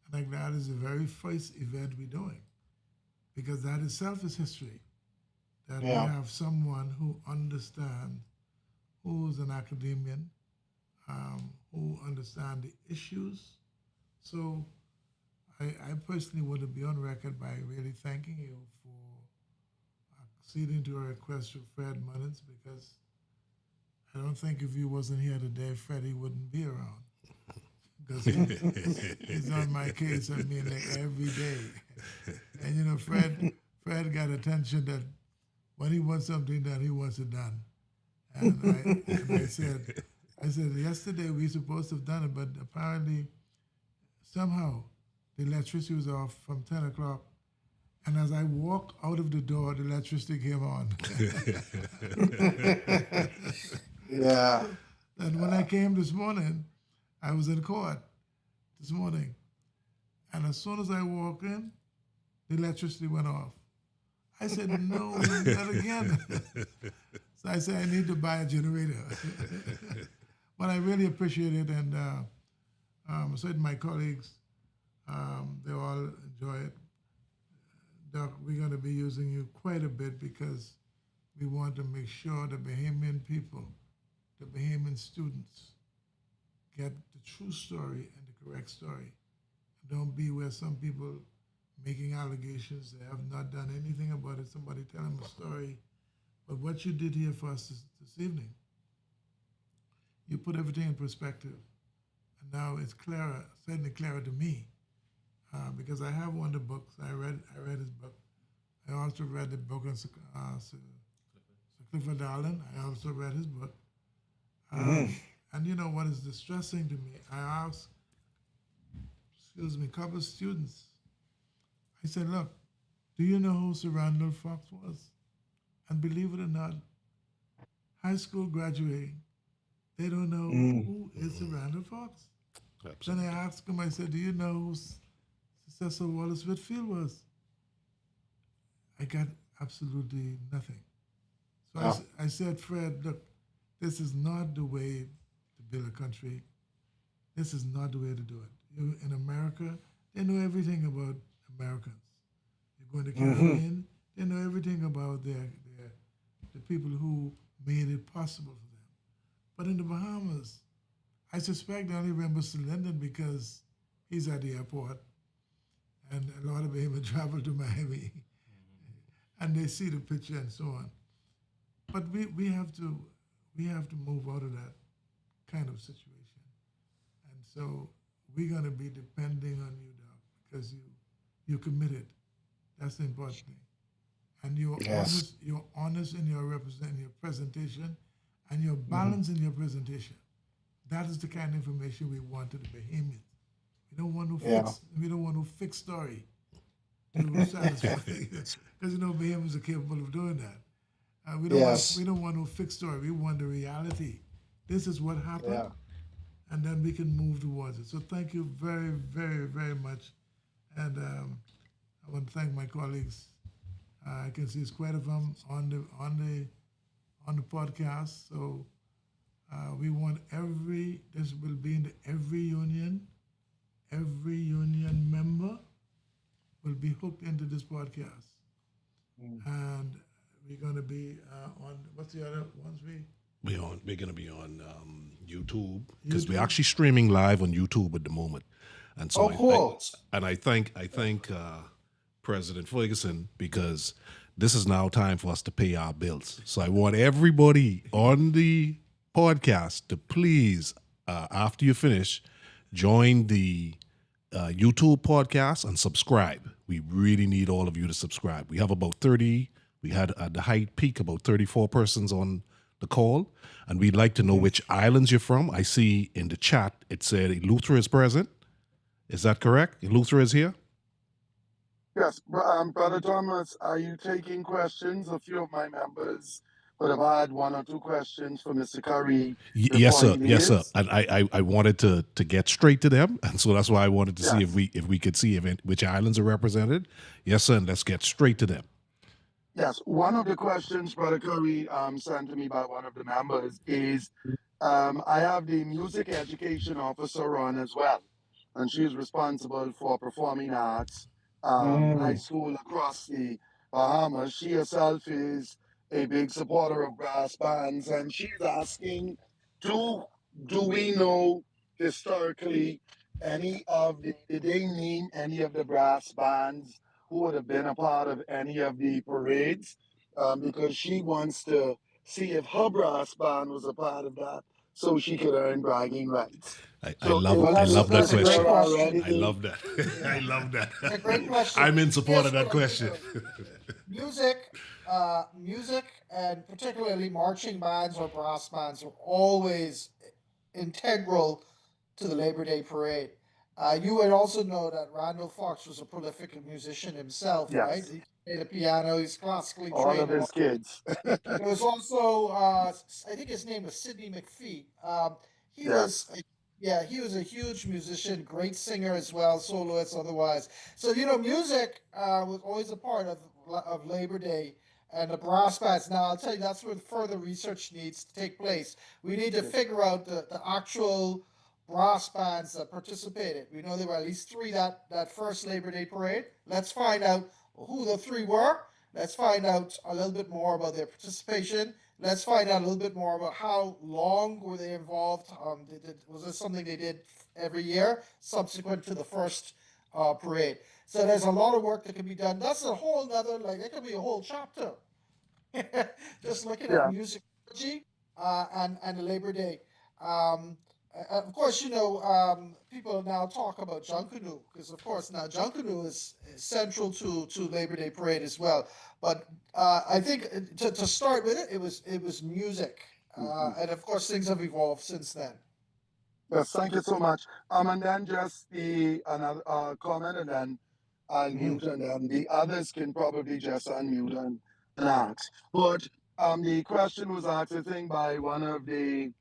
and I'm glad is the very first event we're doing, because that itself is history. That we Yeah. have someone who understands, who's an academician, who understand the issues. So I personally want to be on record by really thanking you for acceding to a request from Fred Mullins, because I don't think if you wasn't here today, Freddie wouldn't be around. Because he's on my case, I mean, like every day. And you know, Fred got attention that when he wants something done, he wants it done. And I said, yesterday we supposed to have done it, but apparently somehow the electricity was off from 10 o'clock. And as I walked out of the door, the electricity came on. Yeah. And when I came this morning, I was in court this morning. And as soon as I walked in, the electricity went off. I said, no, not again. So I said, I need to buy a generator. But I really appreciate it. And certain my colleagues, they all enjoy it. Doc, we're going to be using you quite a bit because we want to make sure the Bahamian people, the Bahamian students, get the true story and the correct story. Don't be where some people making allegations, they have not done anything about it, somebody tell them a story. But what you did here for us this evening, you put everything in perspective. And now it's clearer, certainly clearer to me, because I have one of the books. I read his book. I also read the book on Sir Clifford Darling. I also read his book. And you know what is distressing to me? I asked, a couple of students. I said, look, do you know who Sir Randall Fox was? And believe it or not, high school graduating, they don't know who is Sir Randall Fox. Absolutely. Then I asked him, I said, do you know who Cecil Wallace Whitfield was? I got absolutely nothing. So I said, Fred, look, this is not the way to build a country. This is not the way to do it. In America, they know everything about Americans. You go to the Caribbean, they know everything about the people who made it possible for them. But in the Bahamas, I suspect they only remember Sir Lyndon because he's at the airport, and a lot of them travel to Miami, and they see the picture and so on. But we have to move out of that kind of situation, and so we're going to be depending on you, Doc, because you're committed. That's the important thing, and you're honest. You're honest in your presentation, and you're balanced in your presentation. That is the kind of information we want to the Bahamians. We don't want no fixed story to satisfy, because Bahamians are capable of doing that. Yes. We don't want no fixed story. We want the reality. This is what happened, Yeah. and then we can move towards it. So thank you very, very, very much, and I want to thank my colleagues. I can see it's quite of them on the podcast. So we want this will be in every union member will be hooked into this podcast. Mm. And we're going to be on, what's the other ones We're gonna be on YouTube because we're YouTube? actually streaming live on YouTube at the moment, and so Oh, cool. I thank President Ferguson because this is now time for us to pay our bills. So I want everybody on the podcast to please, after you finish, join the YouTube podcast and subscribe. We really need all of you to subscribe. We have about 30, we had at the height peak about 34 persons on the call, and we'd like to know which islands you're from. I see in the chat it said Eleuthera is present. Is that correct? Eleuthera is here? Yes, Brother Thomas, are you taking questions? A few of my members would have had one or two questions for Mr. Curry Yes, before sir. he Yes, sir. leaves. And I wanted to get straight to them, and so that's why I wanted to see Yes. if we could see which islands are represented. Yes, sir. And let's get straight to them. Yes, one of the questions Brother Curry sent to me by one of the members is I have the music education officer on as well, and she is responsible for performing arts, high Mm. school across the Bahamas. She herself is a big supporter of brass bands, and she's asking, do do we know historically did they name any of the brass bands who would have been a part of any of the parades? Because she wants to see if her brass band was a part of that so she could earn bragging rights. I So love Well, I if love that that's a great question. Eleuthera question. I already, love that. I Yeah, love that. it's a great question. I'm in support of Here's that what, question. music, music, and particularly marching bands or brass bands are always integral to the Labor Day parade. You would also know that Randall Fox was a prolific musician himself, right? yes, He played the piano. He's classically all of trained. his kids. There was also, I think his name was Sidney McPhee. He Yes, was, yeah, he was a huge musician, great singer as well, soloist otherwise. So music was always a part of Labor Day and the brass bands. Now I'll tell you that's where further research needs to take place. We need to figure out the actual brass bands that participated. We know there were at least three that first Labor Day parade. Let's find out who the three were. Let's find out a little bit more about their participation. Let's find out a little bit more about how long were they involved. Was this something they did every year subsequent to the first parade? So there's a lot of work that can be done. That's a whole other, like, it could be a whole chapter. Just looking at yeah, musicology and the Labor Day. Um, of course, people now talk about Junkanoo because, of course, now Junkanoo is central to Labor Day parade as well. But I think to start with it was music, mhm. and of course things have evolved since then. Yes, thank you so much. And then just the another comment, and then I'll Mhm. mute, and then the others can probably just unmute and ask. But the question was asked, I think, by one of the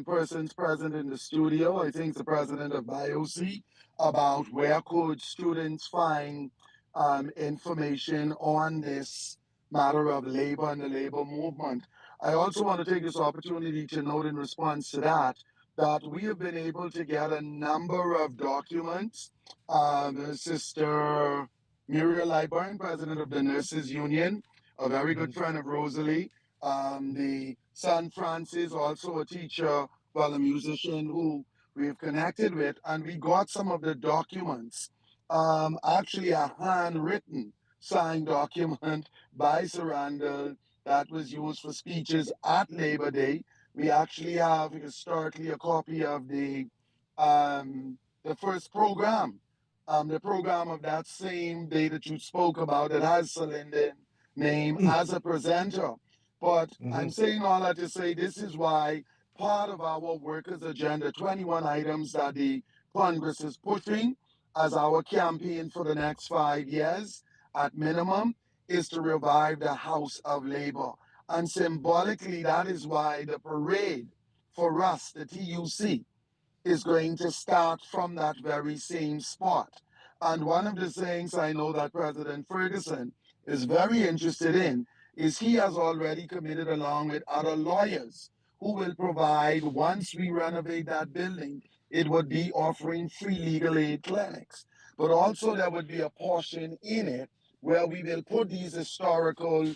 persons present in the studio. I think it's the president of BIOC, about where could students find information on this matter of labor and the labor movement. I also want to take this opportunity to note in response to that we have been able to get a number of documents. Sister Muriel Lightburn, president of the Nurses Union, a very good friend of Rosalie. The son Francis, also a teacher, well, a musician who we've connected with, and we got some of the documents. Actually, a handwritten signed document by Sir Randall that was used for speeches at Labor Day. We actually have historically a copy of the first program, the program of that same day that you spoke about that has Celinda name as a presenter. But I'm Mhm. saying all that to say this is why part of our workers' agenda, 21 items that the Congress is pushing as our campaign for the next 5 years at minimum, is to revive the House of Labor. And symbolically, that is why the parade for us, the TUC, is going to start from that very same spot. And one of the things I know that President Ferguson is very interested in is he has already committed, along with other lawyers, who will provide, once we renovate that building, it would be offering free legal aid clinics. But also, there would be a portion in it where we will put these historical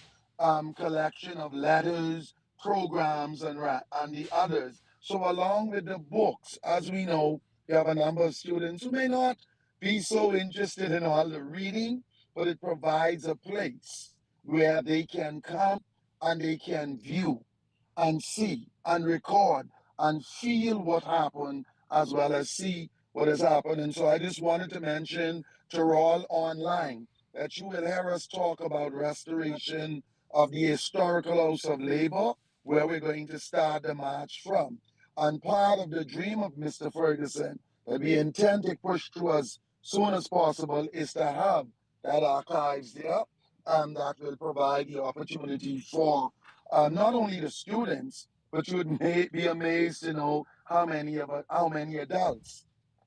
collection of letters, programs, and the others. So, along with the books, as we know, we have a number of students who may not be so interested in all the reading, but it provides a place where they can come and they can view and see and record and feel what happened as well as see what has happened. And so I just wanted to mention to all online that you will hear us talk about restoration of the historical House of Labor, where we're going to start the march from. And part of the dream of Mr. Ferguson that we intend to push through as soon as possible is to have that archives there, and that will provide the opportunity for not only the students, but you would be amazed to know how many adults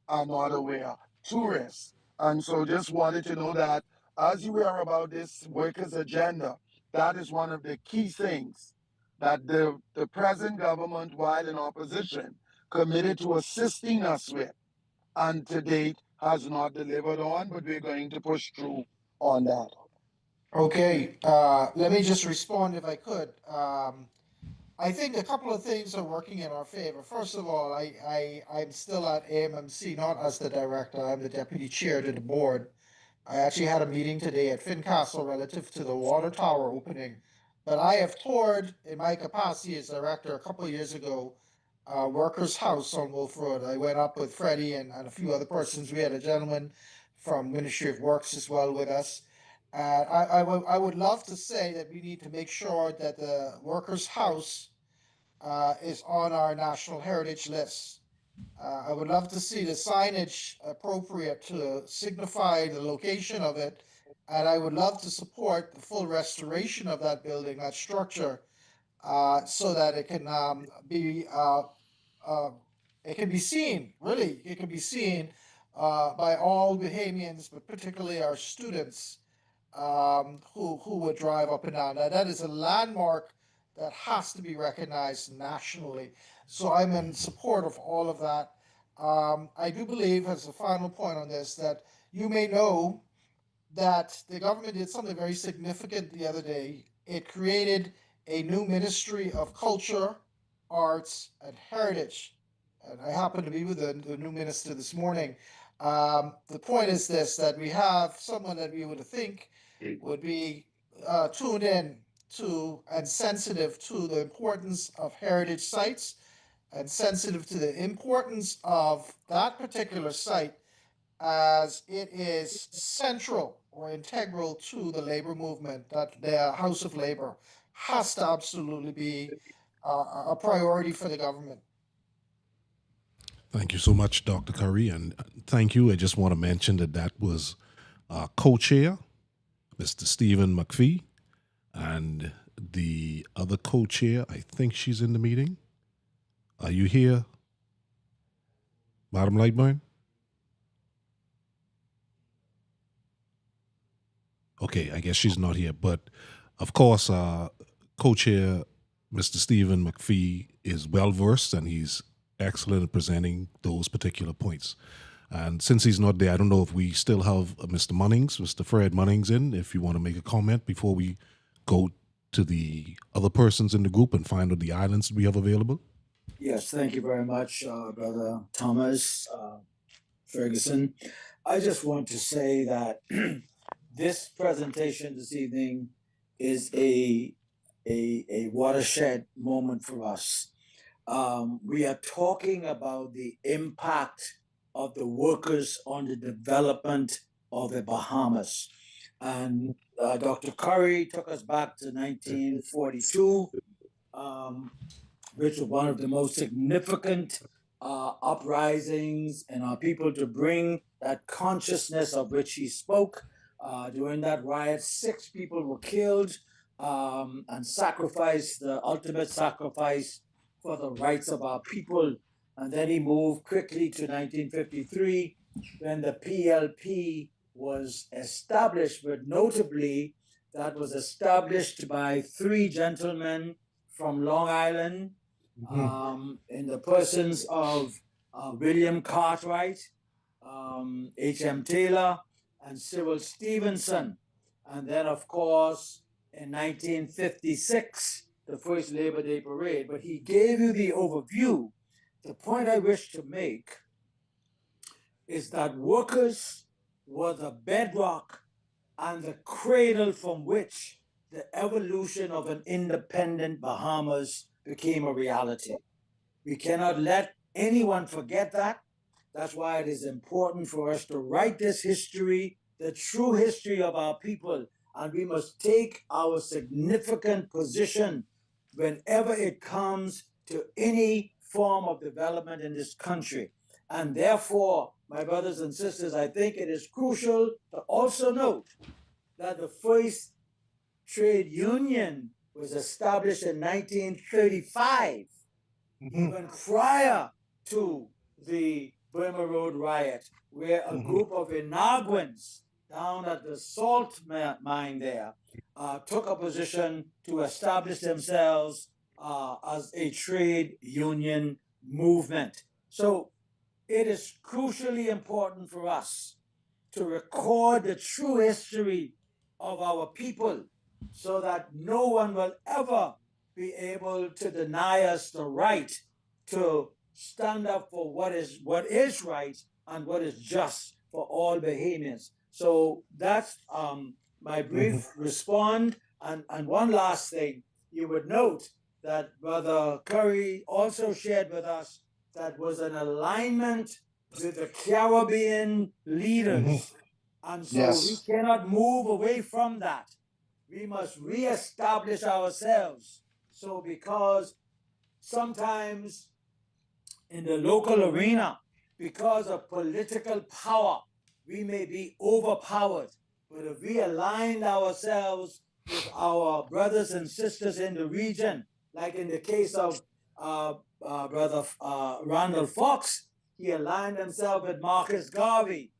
are not aware, tourists. And so just wanted to know that as you hear about this workers' agenda, that is one of the key things that the present government, while in opposition, committed to assisting us with, and to date has not delivered on, but we're going to push through on that. Okay, let me just respond if I could. I think a couple of things are working in our favor. First of all, I'm still at AMMC, not as the director, I'm the deputy chair to the board. I actually had a meeting today at Fincastle relative to the water tower opening. But I have toured in my capacity as director a couple of years ago, Workers' House on Wolf Road. I went up with Freddie and a few other persons. We had a gentleman from Ministry of Works as well with us. I would love to say that we need to make sure that the Workers' House is on our national heritage list. I would love to see the signage appropriate to signify the location of it, and I would love to support the full restoration of that building, that structure, so that uh, it can be seen. Really, it can be seen by all Bahamians, but particularly our students who would drive up and down. Now, that is a landmark that has to be recognized nationally. So I'm in support of all of that. I do believe, as a final point on this, that you may know that the government did something very significant the other day. It created a new Ministry of Culture, Arts, and Heritage. And I happen to be with the new minister this morning. The point is this, that we have someone that we would think would be tuned in to and sensitive to the importance of heritage sites and sensitive to the importance of that particular site as it is central or integral to the labor movement, that the House of Labor has to absolutely be a priority for the government. Thank you so much, Dr. Curry, and thank you. I just want to mention that that was co-chair, Mr. Stephen McPhee, and the other co-chair. I think she's in the meeting. Are you here, Madam Lightburn? Okay, I guess she's not here, but of course, co-chair Mr. Stephen McPhee is well versed and he's excellent at presenting those particular points. And since he's not there, I don't know if we still have Mr. Munnings, Mr. Fred Munnings in, if you want to make a comment before we go to the other persons in the group and find out the islands we have available. Yes, thank you very much, Brother Thomas Ferguson. I just want to say that this presentation this evening is a watershed moment for us. We are talking about the impact of the workers on the development of the Bahamas. And Dr. Curry took us back to 1942, which was one of the most significant uprisings in our people to bring that consciousness of which he spoke. During that riot, 6 people were killed. and sacrificed the ultimate sacrifice for the rights of our people. And then he moved quickly to 1953 when the PLP was established, but notably, that was established by three gentlemen from Long Island, in the persons of William Cartwright, H.M. Taylor, and Cyril Stevenson. And then, of course, in 1956, the first Labor Day parade. But he gave you the overview. The point I wish to make is that workers were the bedrock and the cradle from which the evolution of an independent Bahamas became a reality. We cannot let anyone forget that. That's why it is important for us to write this history, the true history of our people, and we must take our significant position whenever it comes to any form of development in this country. And therefore, my brothers and sisters, I think it is crucial to also note that the first trade union was established in 1935, even prior to the Burma Road riot, where a group of Inaguans down at the salt mine there took a position to establish themselves as a trade union movement. So it is crucially important for us to record the true history of our people so that no one will ever be able to deny us the right to stand up for what is right and what is just for all Bahamians. So that's my brief respond. And one last thing, you would note that Brother Curry also shared with us that was an alignment with the Caribbean leaders. And so we cannot move away from that. We must reestablish ourselves. So because sometimes in the local arena, because of political power, we may be overpowered. But if we align ourselves with our brothers and sisters in the region, like in the case of Brother Randall Fox, he aligned himself with Marcus Garvey,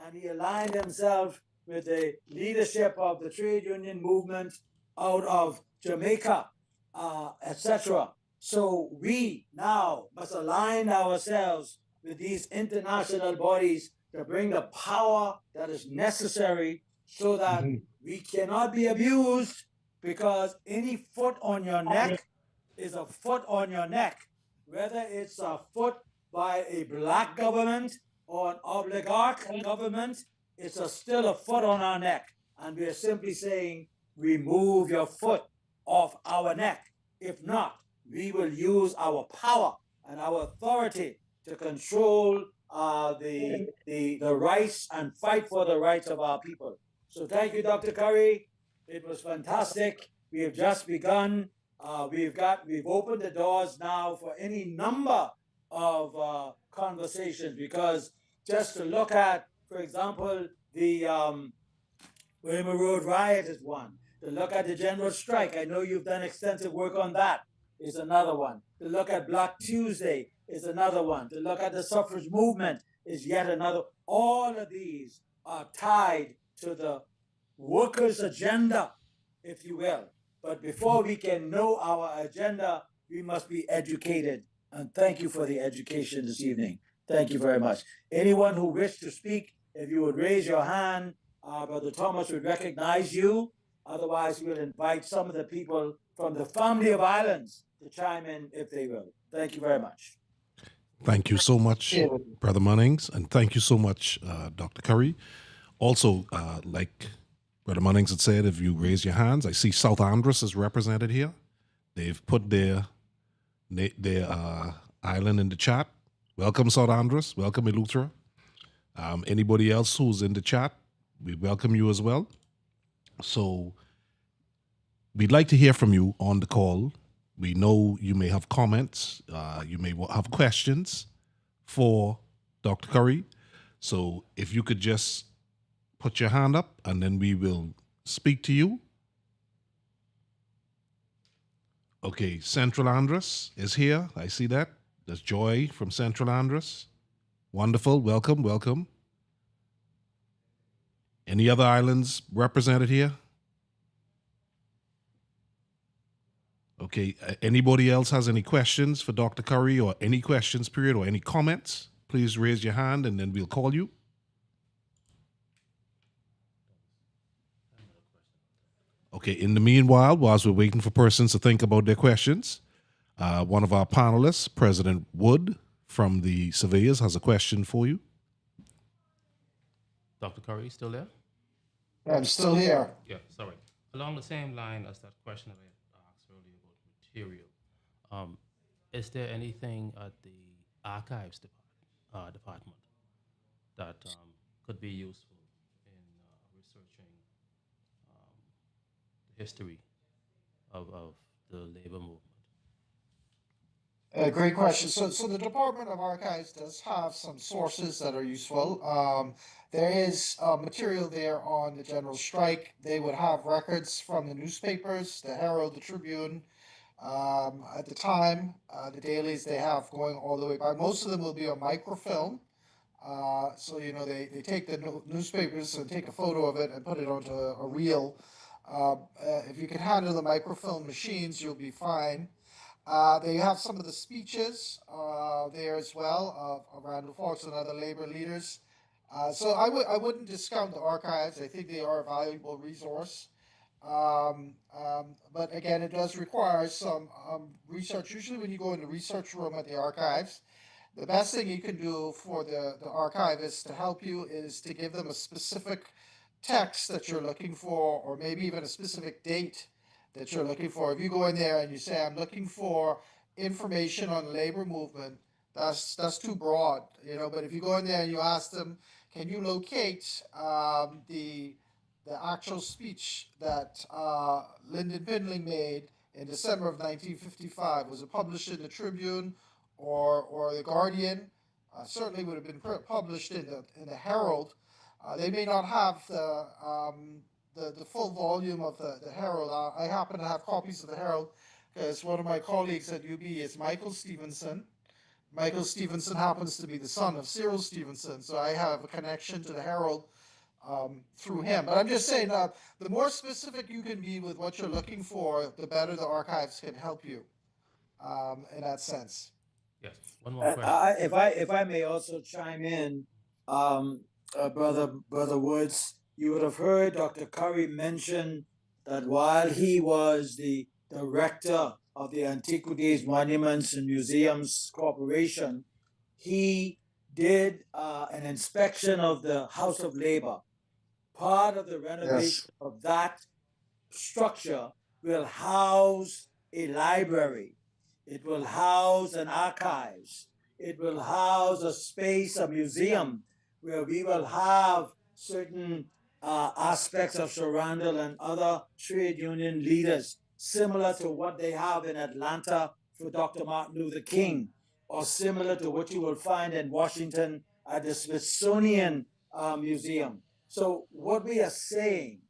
and he aligned himself with the leadership of the trade union movement out of Jamaica, etc. So we now must align ourselves with these international bodies to bring the power that is necessary so that we cannot be abused, because any foot on your neck is a foot on your neck, whether it's a foot by a black government or an oligarch government, it's still a foot on our neck. And we are simply saying, remove your foot off our neck. If not, we will use our power and our authority to control the rights and fight for the rights of our people. So thank you, Dr. Curry. It was fantastic. We have just begun. We've opened the doors now for any number of conversations, because just to look at, for example, the Wilma Road riot is one. To look at the general strike, I know you've done extensive work on that, is another one. To look at Black Tuesday is another one. To look at the suffrage movement is yet another. All of these are tied to the workers' agenda, if you will. But before we can know our agenda, we must be educated. And thank you for the education this evening. Thank you very much. Anyone who wishes to speak, if you would raise your hand, Brother Thomas would recognize you. Otherwise, we'll invite some of the people from the family of islands to chime in if they will. Thank you very much. Thank you so much, Brother Munnings, and thank you so much, Dr. Curry. Also, like Brother Munnings had said, if you raise your hands, I see South Andros is represented here. They've put their island in the chat. Welcome, South Andros. Welcome, Eleuthera. Anybody else who's in the chat, we welcome you as well. So we'd like to hear from you on the call. We know you may have comments. You may have questions for Dr. Curry. So if you could just put your hand up and then we will speak to you. Okay, Central Andros is here. I see that. There's Joy from Central Andros. Wonderful. Welcome, welcome. Any other islands represented here? Okay, anybody else has any questions for Dr. Curry or any questions, period, or any comments? Please raise your hand and then we'll call you. Okay, in the meanwhile, whilst we're waiting for persons to think about their questions, one of our panelists, President Wood from the Surveyors, has a question for you. Dr. Curry, still there? I'm still here. Yeah, sorry. Along the same line as that question that I asked earlier about material, is there anything at the archives department that could be useful in researching the history of the labor movement? Great question. So the Department of Archives does have some sources that are useful. There is material there on the general strike. They would have records from the newspapers, the Herald, the Tribune. At the time, the dailies they have going all the way back. Most of them will be on microfilm. So they take the newspapers and take a photo of it and put it onto a reel. If you can handle the microfilm machines, you'll be fine. They have some of the speeches there as well of Randall Fox and other labor leaders. So I wouldn't discount the archives. I think they are a valuable resource. But again, it does require some research. Usually, when you go in the research room at the archives, the best thing you can do for the archivist to help you is to give them a specific text that you're looking for, or maybe even a specific date that you're looking for. If you go in there and you say, I'm looking for information on labor movement, that's too broad, But if you go in there and you ask them, can you locate the actual speech that Lyndon Pindling made in December of 1955? Was it published in the Tribune or the Guardian? Certainly would have been published in the Herald. They may not have the full volume of the Herald. I happen to have copies of the Herald because one of my colleagues at UB is Michael Stevenson. Michael Stevenson happens to be the son of Cyril Stevenson, so I have a connection to the Herald through him. But I'm just saying, the more specific you can be with what you're looking for, the better the archives can help you in that sense. Yes, one more question. If I may also chime in, brother Woods, you would have heard Dr. Curry mention that while he was the director of the Antiquities, Monuments, and Museums Corporation, he did an inspection of the House of Labor. Part of the renovation of that structure will house a library. It will house an archives. It will house a space, a museum, where we will have certain aspects of Sharandal and other trade union leaders, similar to what they have in Atlanta for Dr. Martin Luther King, or similar to what you will find in Washington at the Smithsonian Museum. So what we are saying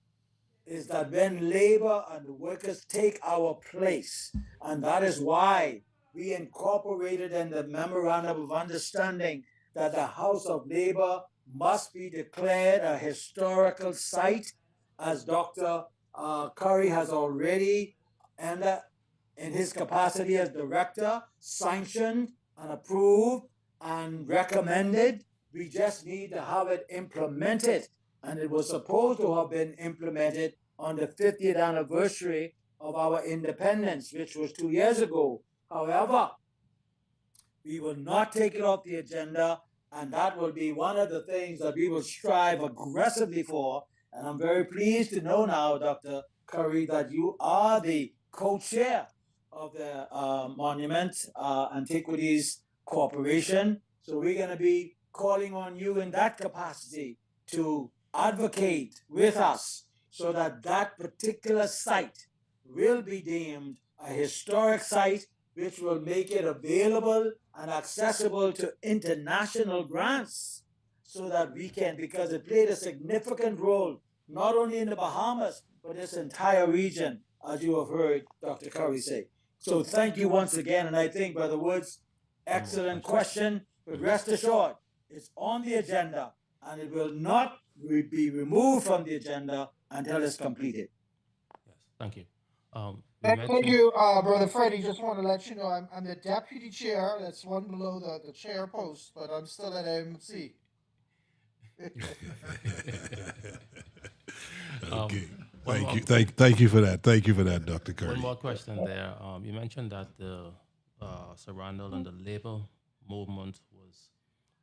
is that when labor and the workers take our place, and that is why we incorporated in the memorandum of understanding that the House of Labor must be declared a historical site, as Dr. Curry has already, and in his capacity as director, sanctioned and approved and recommended. We just need to have it implemented. And it was supposed to have been implemented on the 50th anniversary of our independence, which was 2 years ago. However, we will not take it off the agenda, and that will be one of the things that we will strive aggressively for. And I'm very pleased to know now, Dr. Curry, that you are the co-chair of the Monument Antiquities Corporation. So we're going to be calling on you in that capacity to advocate with us so that that particular site will be deemed a historic site, which will make it available and accessible to international grants, so that we can, because it played a significant role, not only in the Bahamas, but this entire region, as you have heard Dr. Curry say. So thank you once again. And I think, Brother Woods, excellent question. But rest assured, it's on the agenda and it will not be removed from the agenda until it's completed. Yes, thank you. Thank you, Brother Freddie. Just want to let you know I'm the deputy chair. That's one below the chair post, but I'm still at MC. Okay. Thank you for that. Thank you for that, Dr. Curry. One more question there. You mentioned that the Sarandal and the labor movement was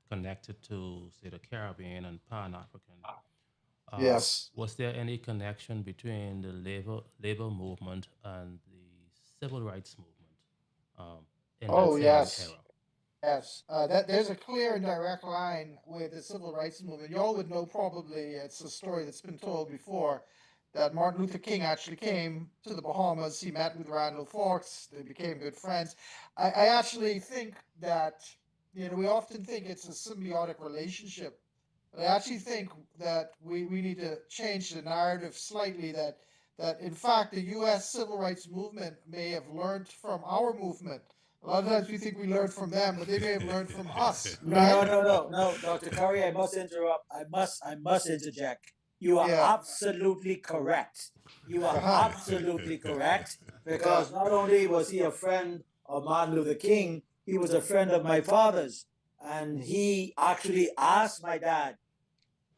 connected to, say, the Caribbean and Pan African. Yes. Was there any connection between the labor movement and the civil rights movement in that Oh, same yes. era? Yes, there's a clear and direct line with the civil rights movement. Y'all would know probably it's a story that's been told before that Martin Luther King actually came to the Bahamas. He met with Randall Fox. They became good friends. I actually think that, we often think it's a symbiotic relationship. But I actually think that we need to change the narrative slightly that in fact the US civil rights movement may have learned from our movement. A lot of times we think we learned from them, but they may have learned from us, right? No, Dr. Curry, I must interrupt. I must interject. You are Yeah. absolutely correct. You are Uh-huh. absolutely correct because not only was he a friend of Martin Luther King, he was a friend of my father's. And he actually asked my dad,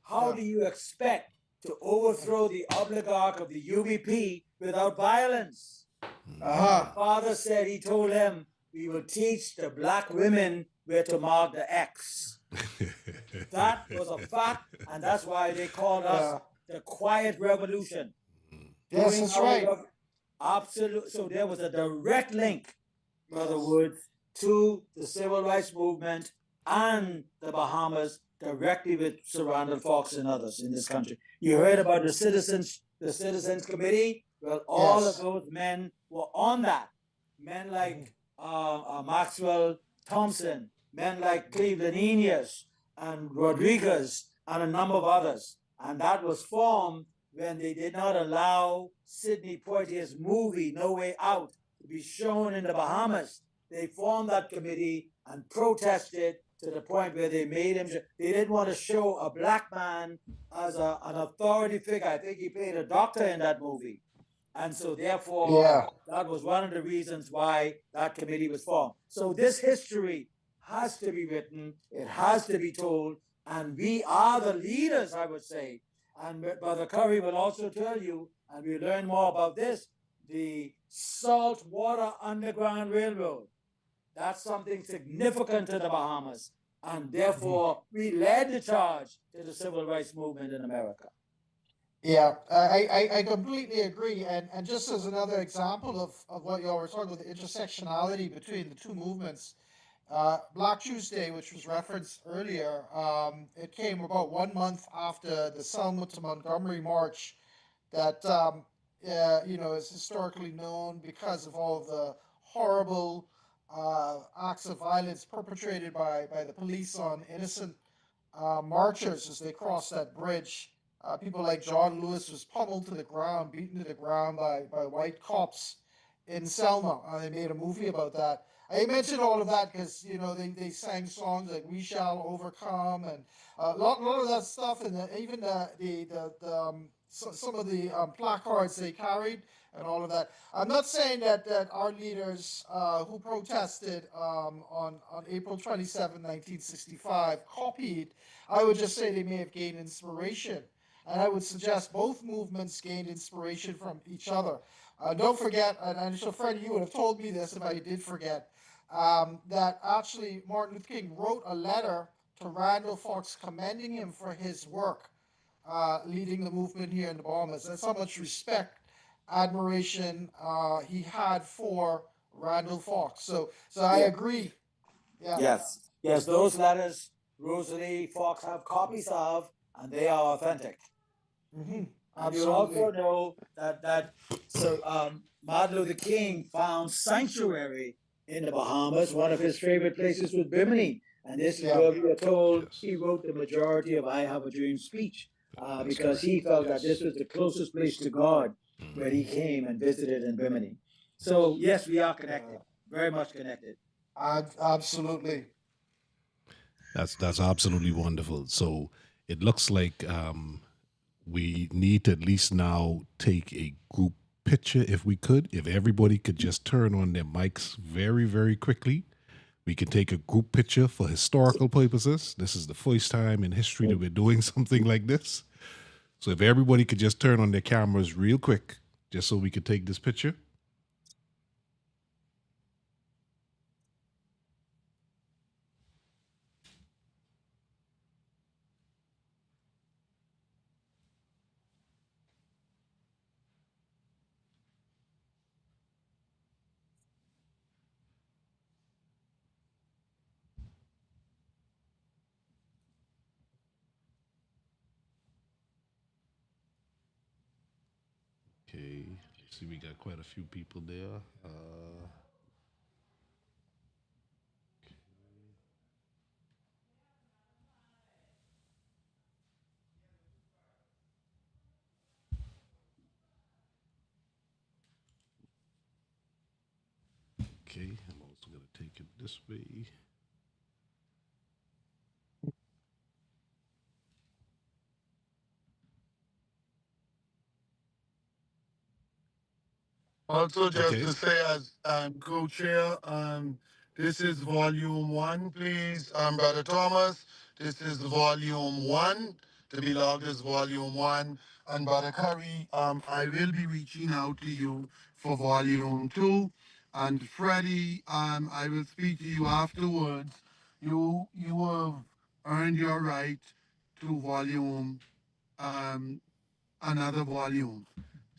how do you expect to overthrow the oligarch of the UBP without violence? Uh-huh. My father said he told him, we will teach the black women where to mark the X. That was a fact, and that's why they called us the Quiet Revolution. Yes, that's right. Absolute. So there was a direct link, Brother Woods, to the civil rights movement and the Bahamas directly with Sir Randall Fox and others in this country. You heard about the Citizens Committee. Well, all of those men were on that. Men like Maxwell Thompson, men like Cleveland Enos and Rodriguez, and a number of others. And that was formed when they did not allow Sidney Poitier's movie No Way Out to be shown in the Bahamas. They formed that committee and protested to the point where they made him. They didn't want to show a black man as an authority figure. I think he played a doctor in that movie. And so therefore, that was one of the reasons why that committee was formed. So this history has to be written, it has to be told, and we are the leaders, I would say. And Brother Curry will also tell you, and we'll learn more about this, the Saltwater Underground Railroad. That's something significant to the Bahamas. And therefore, we led the charge to the civil rights movement in America. Yeah, I completely agree. And just as another example of what y'all were talking about, the intersectionality between the two movements, Black Tuesday, which was referenced earlier, it came about 1 month after the Selma to Montgomery March that, is historically known because of all of the horrible acts of violence perpetrated by the police on innocent marchers as they crossed that bridge. People like John Lewis was pummeled to the ground, beaten to the ground by white cops in Selma. They made a movie about that. I mentioned all of that because they sang songs like "We Shall Overcome" and a lot of that stuff, and even some of the placards they carried and all of that. I'm not saying that our leaders who protested on April 27, 1965, copied. I would just say they may have gained inspiration. And I would suggest both movements gained inspiration from each other. Don't forget, and I'm sure Freddie, you would have told me this if I did forget, that actually Martin Luther King wrote a letter to Randall Fox commending him for his work leading the movement here in the Bahamas. That's how much respect, admiration he had for Randall Fox. So I agree. Yeah. Yes, those letters Rosalie Fox have copies of, and they are authentic. Mm-hmm. And you also know that Martin Luther King found sanctuary in the Bahamas. One of his favorite places was Bimini, and this is where we are told he wrote the majority of "I Have a Dream" speech because he felt that this was the closest place to God where he came and visited in Bimini. So yes, we are connected, very much connected. Absolutely. That's absolutely wonderful. So it looks like we need to at least now take a group picture if we could. If everybody could just turn on their mics very, very quickly, we can take a group picture for historical purposes. This is the first time in history that we're doing something like this. So if everybody could just turn on their cameras real quick, just so we could take this picture. Okay, see, we got quite a few people there. Okay, I'm also going to take it this way. Also, just Okay. to say, as co-chair, this is volume one, please, Brother Thomas. This is volume one. To be logged as volume one. And Brother Curry, I will be reaching out to you for volume two. And Freddie, I will speak to you afterwards. You have earned your right to volume um, another volume.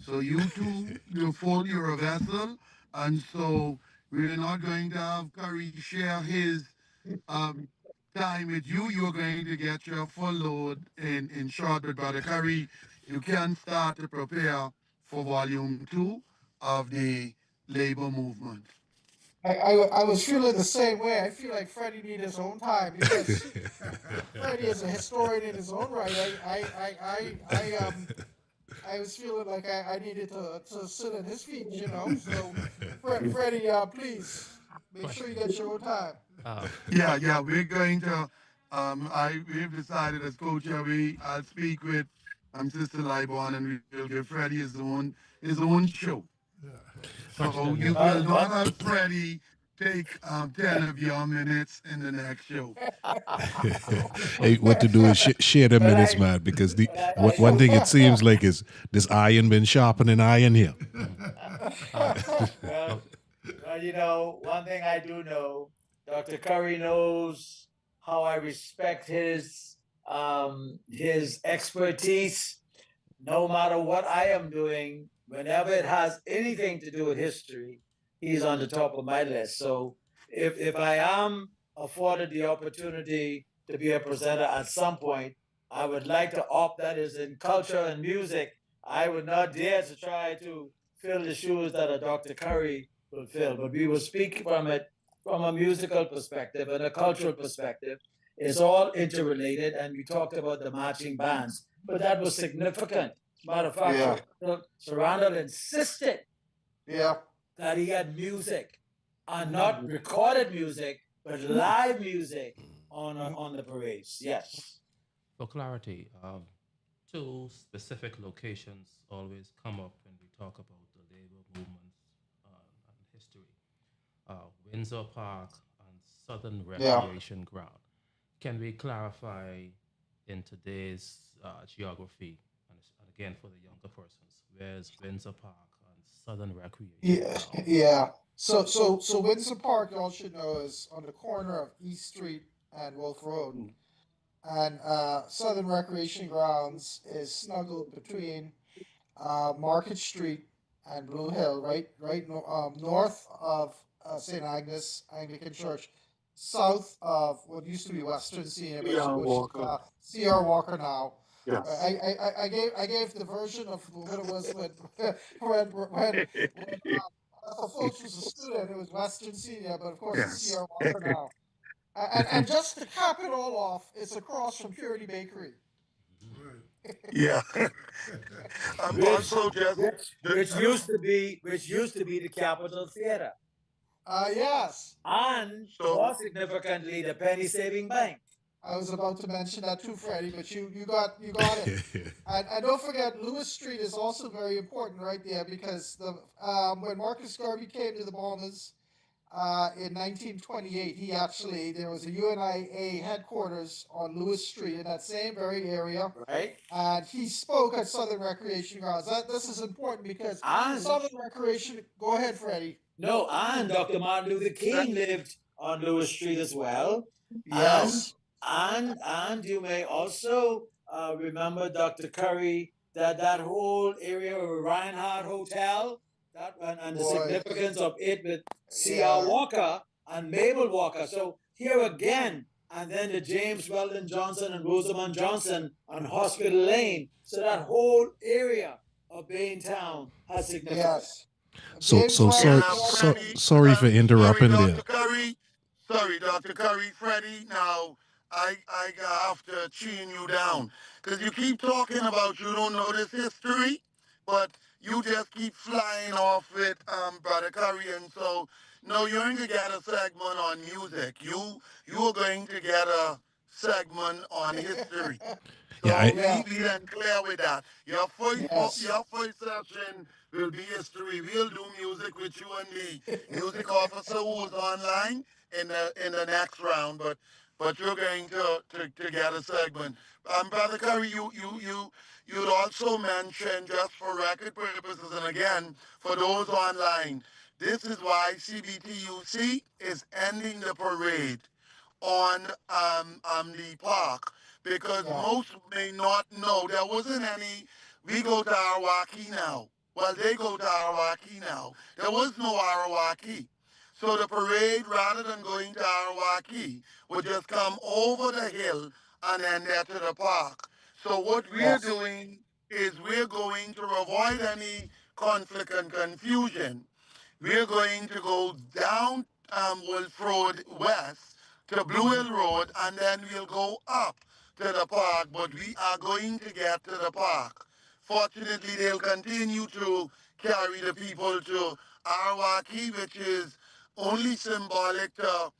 So you two, you're a vessel, and so we're not going to have Curry share his um, time with you. You're going to get your full load in short. But Brother Curry, you can start to prepare for volume two of the labor movement. I was feeling the same way. I feel like Freddie needs his own time because Freddie is a historian in his own right. I was feeling like I needed to sit at his feet, you know. So, Freddie, please make sure you Question. get your own time. Yeah, we're going to. We've decided as co-chair, I'll speak with Sister Libon, and we'll give Freddie his own show. So Question. you will not One, have Freddie take 10 of your minutes in the next show. Hey, what to do is share the but minutes, I, man, because the but one thing it seems like is this iron been sharpening iron here. Mm. Uh, well, well, well, one thing I do know, Dr. Curry knows how I respect his expertise. No matter what I am doing, whenever it has anything to do with history, he's on the top of my list. So if I am afforded the opportunity to be a presenter at some point, I would like to opt that is in culture and music. I would not dare to try to fill the shoes that a Dr. Curry will fill, but we will speak from it from a musical perspective and a cultural perspective. It's all interrelated, and we talked about the marching bands, but that was significant. Matter of fact, Yeah, Sarandon insisted yeah. that he had music, and not recorded music, but live music on the parades. Yes. for clarity, two specific locations always come up when we talk about the labor movements and history. Windsor Park and Southern Yeah. Recreation Ground. Can we clarify in today's geography, and again for the younger persons, where's Windsor Park and Southern Recreation Yeah, Ground? yeah. So Windsor Park, y'all should know, is on the corner of East Street and Wolf Road, and Southern Recreation Grounds is snuggled between Market Street and Blue Hill, north of St. Agnes Anglican Church, south of what used to be Western Senior, Yeah, which is Walker. C.R. Walker now. Yes. I gave the version of what it was when for folks was a student, it was Western Senior, but of course it's Yes. C.R. Walker now. And just to cap it all off, it's across from Purity Bakery. Mhm. Yeah. which Also, just which used to be the Capitol Theater, Yes. and so more significantly, the penny saving bank. I was about to mention that too, Freddie, but you got it. And don't forget, Lewis Street is also very important right there because when Marcus Garvey came to the Bahamas in 1928, there was a UNIA headquarters on Lewis Street in that same very area, Right? and he spoke at Southern Recreation Grounds. This is important because And Southern Recreation. Go ahead, Freddie. no, and Dr. Martin Luther King lived on Lewis Street as well. And Yes. and you may also remember, Dr. Curry, that whole area of Reinhardt Hotel, and the Boy. significance of it with C.R. Yeah. Walker and Mabel Walker. So here again, and then the James Weldon Johnson and Rosamond Johnson on Hospital Lane. So that whole area of Baintown has significance. Yes. So James so and sorry Weldon Johnson. Freddie, sorry for sorry, interrupting there. Dr. Curry. Sorry, Dr. Curry, Freddie. Now, I have to chin you down because you keep talking about you don't know this history, but you just keep flying off with Brother Curry, and so no, you ain't gonna get a segment on music. You are going to get a segment on history. Yeah, So Yeah. we then clear with that. Yes. Your first session will be history. We'll do music with you and the music officer who's online in the next round, but you're going to get a segment. Brother Curry, you'd also mention, just for record purposes and again for those online, this is why CBTUC is ending the parade on the park because Yeah. most may not know there wasn't any. We go to Arawaki now. Well, they go to Arawaki now. There was no Arawaki. So the parade, rather than going to Arawaki, would just come over the hill and then there to the park. So what we're Yes. doing is we're going to avoid any conflict and confusion. We're going to go down Wolf Road West to Blue Hill Road, and then we'll go up to the park, but we are going to get to the park. Fortunately, they'll continue to carry the people to Arwaki, which is only symbolic to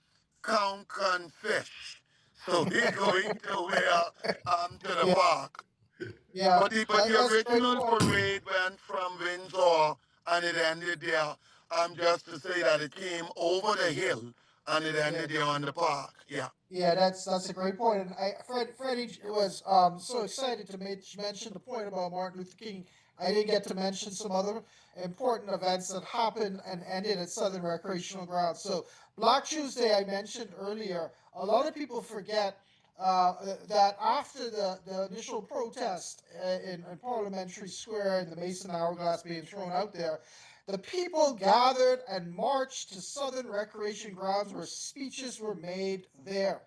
conch and fish. So they're going to where to the Yeah. park. Yeah. But the That's a great original point. parade went from Windsor and it ended there. Just to say that it came over the hill and it Yeah. ended there on the park. Yeah. Yeah, that's a great point. And Freddie was so excited to mention the point about Martin Luther King. I didn't get to mention some other important events that happened and ended at Southern Recreational Grounds. So Black Tuesday, I mentioned earlier. A lot of people forget that after the initial protest in Parliamentary Square and the Mason Hourglass being thrown out there, the people gathered and marched to Southern Recreation Grounds where speeches were made there.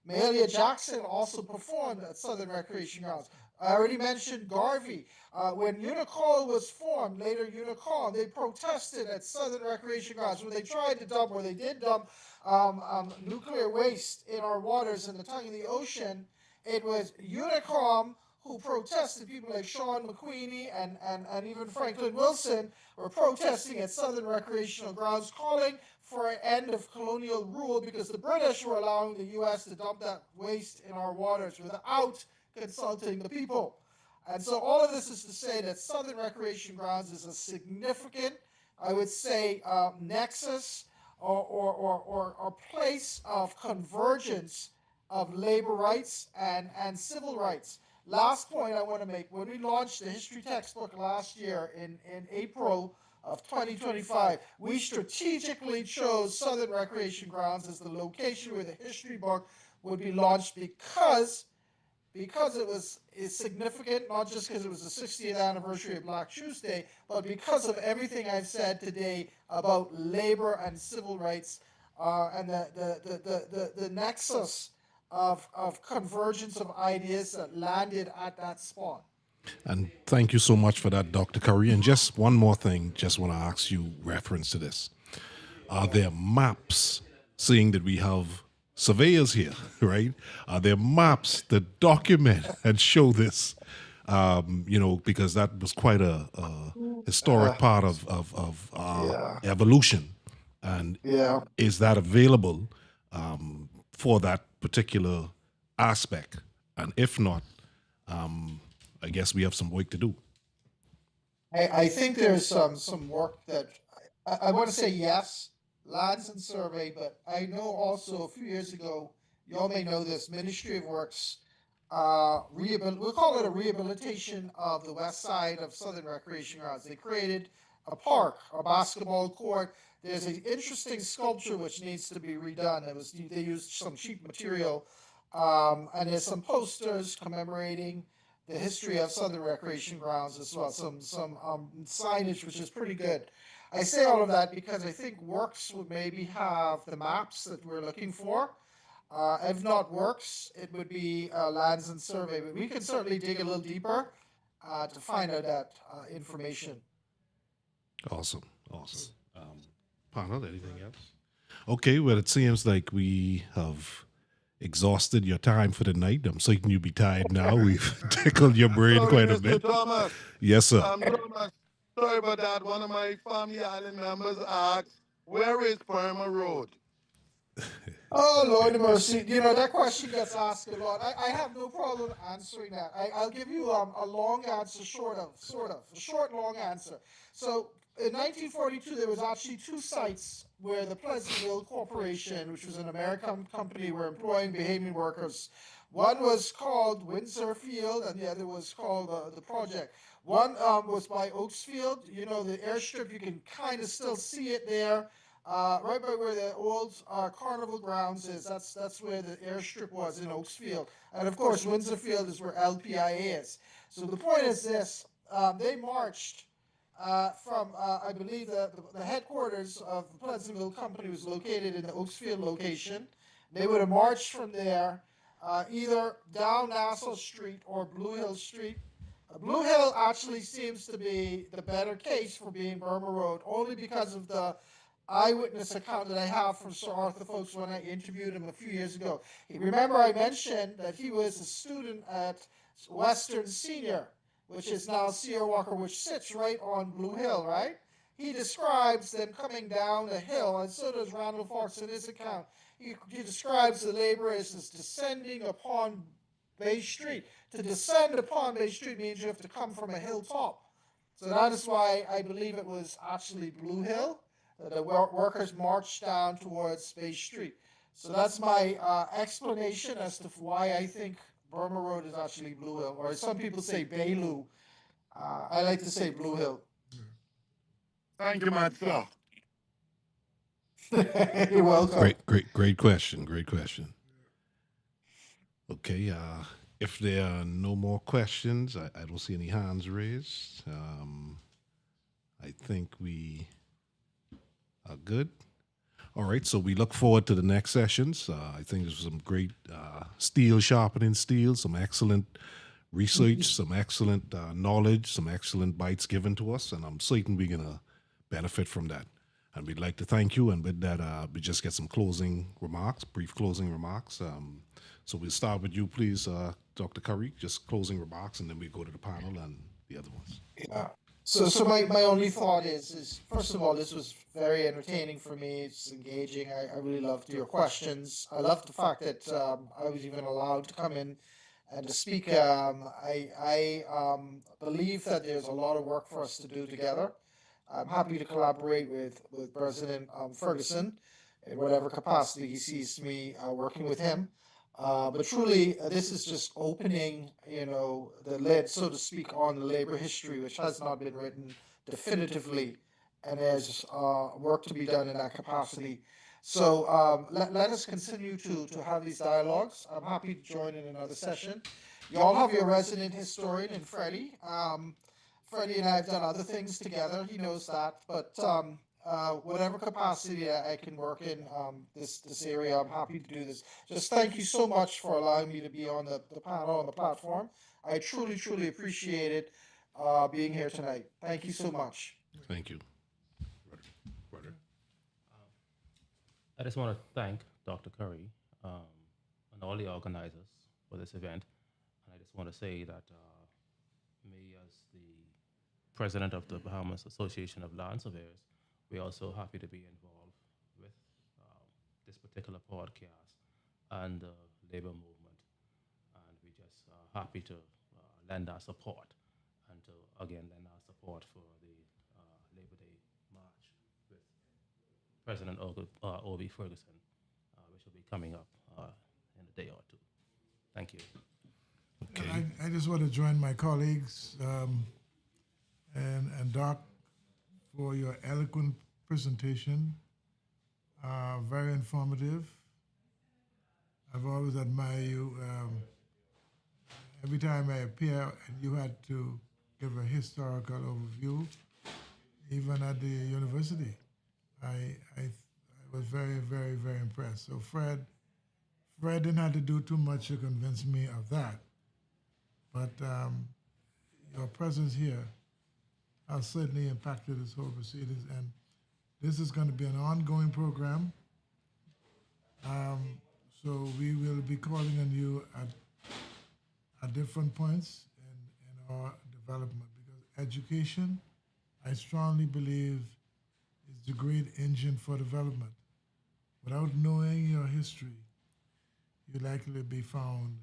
Mahalia Jackson also performed at Southern Recreation Grounds. I already mentioned Garvey. When Unicol was formed, later Unicol, they protested at Southern Recreation Grounds when they tried to dump, or they did dump, nuclear waste in our waters in the tongue of the ocean. It was Unicom who protested. People like Sean McQueenie and even Franklin Wilson were protesting at Southern Recreational Grounds, calling for an end of colonial rule because the British were allowing the U.S. to dump that waste in our waters without consulting the people. And so all of this is to say that Southern Recreation Grounds is a significant, I would say, nexus or place of convergence of labor rights and civil rights. Last point I want to make, when we launched the history textbook last year in April of 2025, we strategically chose Southern Recreation Grounds as the location where the history book would be launched because it was is significant, not just because it was the 60th anniversary of Black Tuesday, but because of everything I've said today about labor and civil rights and the nexus of convergence of ideas that landed at that spot. And thank you so much for that, Dr. Curry. And just one more thing, just want to ask you reference to this. Are there maps, seeing that we have surveyors here, right? Are there maps that document and show this? because that was quite a historic part of Yeah. evolution. And Yeah. is that available for that particular aspect? And if not, I guess we have some work to do. I think there's some work that I want to say yes, lands and survey, but I know also a few years ago, you all may know this, Ministry of Works, we'll call it a rehabilitation of the west side of Southern Recreation Grounds. They created a park, a basketball court. There's an interesting sculpture which needs to be redone. They used some cheap material, and there's some posters commemorating the history of Southern Recreation Grounds as well. Some signage which is pretty good. I say all of that because I think Works would maybe have the maps that we're looking for. If not Works, it would be Lands and Survey. But we can certainly dig a little deeper to find out that information. Awesome. Awesome. Panel, anything else? Okay, well, it seems like we have exhausted your time for the night. I'm certain you'll be tired now. We've tickled your brain Sorry, quite a Mr. bit. Thomas. Yes, sir. Thomas, sorry about that. One of my family island members asked, "Where is Perma Road?" Oh, Lord of mercy. You know, that question gets asked a lot. I have no problem answering that. I'll give you a long answer, sort of, a short, long answer. So in 1942, there was actually two sites where the Pleasantville Corporation, which was an American company, were employing Bahamian workers. One was called Windsor Field, and the other was called the Project. One was by Oaksfield. You know, the airstrip, you can kind of still see it there. Right by where the old carnival grounds is, that's where the airstrip was in Oaksfield, and of course Windsor Field is where LPIA is. So the point is this: they marched from, I believe, the headquarters of the Pleasantville Company was located in the Oaksfield location. They would have marched from there, either down Nassau Street or Blue Hill Street. Blue Hill actually seems to be the better case for being Burma Road, only because of the eyewitness account that I have from Sir Arthur Folkes when I interviewed him a few years ago. Remember, I mentioned that he was a student at Western Senior, which is now Sierra Walker, which sits right on Blue Hill, right? He describes them coming down the hill, and so does Randall Fox in his account. He describes the laborers as descending upon Bay Street. To descend upon Bay Street means you have to come from a hilltop. So that is why I believe it was actually Blue Hill. The workers marched down towards Bay Street. So that's my explanation as to why I think Burma Road is actually Blue Hill, or some people say Bailu. I like to say Blue Hill. Thank you, much, sir. You're welcome. Great question. Great question. Okay, if there are no more questions, I don't see any hands raised. I think we are good. All right, so we look forward to the next sessions. I think there's some great steel sharpening steel, some excellent research, some excellent knowledge, some excellent bites given to us, and I'm certain we're going to benefit from that. And we'd like to thank you. And with that, we just get some closing remarks, brief closing remarks. So we'll start with you, please, Dr. Curry, just closing remarks, and then we go to the panel and the other ones. Yeah. So my only thought is first of all, this was very entertaining for me. It's engaging. I really loved your questions. I loved the fact that I was even allowed to come in and to speak. I believe that there's a lot of work for us to do together. I'm happy to collaborate with President Ferguson in whatever capacity he sees me working with him. But truly, this is just opening, the lid, so to speak, on the labor history, which has not been written definitively, and there's work to be done in that capacity. So let us continue to have these dialogues. I'm happy to join in another session. You all have your resident historian in Freddie. Freddie and I have done other things together. He knows that, but whatever capacity I can work in this area, I'm happy to do this. Just thank you so much for allowing me to be on the panel, on the platform. I truly appreciate it being here tonight. Thank you so much. Thank you. Roger. I just want to thank Dr. Curry and all the organizers for this event. And I just want to say that the president of the Bahamas Association of Land Surveyors, we're also happy to be involved with this particular podcast and the labor movement. And we just happy to lend our support and to again lend our support for the Labor Day March with President Obi Ferguson, which will be coming up in a day or two. Thank you. Okay. I just want to join my colleagues and Doc for your eloquent presentation. Very informative. I've always admired you. Every time I appear, you had to give a historical overview, even at the university. I was very, very, very impressed. So Fred didn't have to do too much to convince me of that. But your presence here has certainly impacted this whole proceedings, and this is going to be an ongoing program. So we will be calling on you at different points in our development, because education, I strongly believe, is the great engine for development. Without knowing your history, you likely be found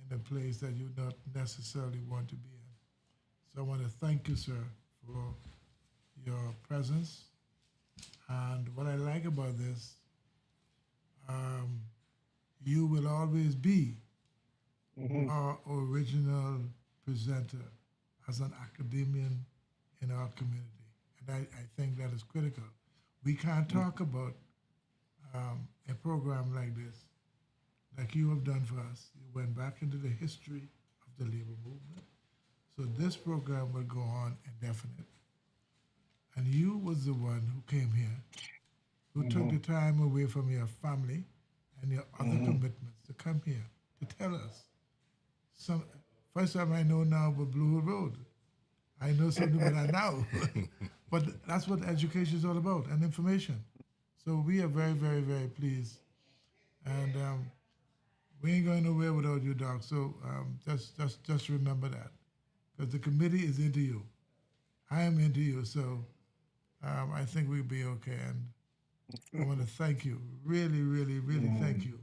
in a place that you not necessarily want to be in. So I want to thank you, sir, for your presence. And what I like about this, you will always be our original presenter as an academician in our community. And I think that is critical. We can't talk about a program like this, like you have done for us. You went back into the history of the labor movement. So this program will go on indefinite. And you was the one who came here, who took the time away from your family and your other commitments to come here to tell us. First time I know now about Blue Hill Road. I know something that I know. But that's what education is all about, and information. So we are very, very, very pleased. And we ain't going nowhere without you, Doc. So just remember that. Because the committee is into you. I am into you. So I think we'll be okay. And I want to thank you, really, really, really thank you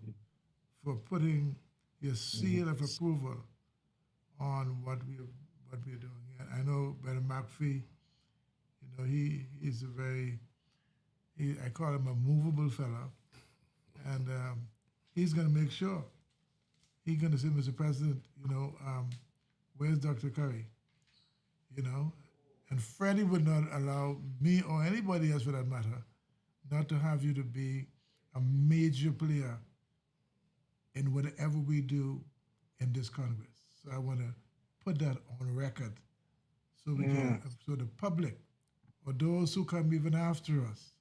for putting your seal of approval on what we're doing. I know Brother McPhee, he's a very, I call him a movable fellow, and he's going to make sure. He's going to say, Mr. President, where's Dr. Curry? And Freddie would not allow me or anybody else for that matter not to have you to be a major player in whatever we do in this Congress. So I want to put that on record so so the public or those who come even after us,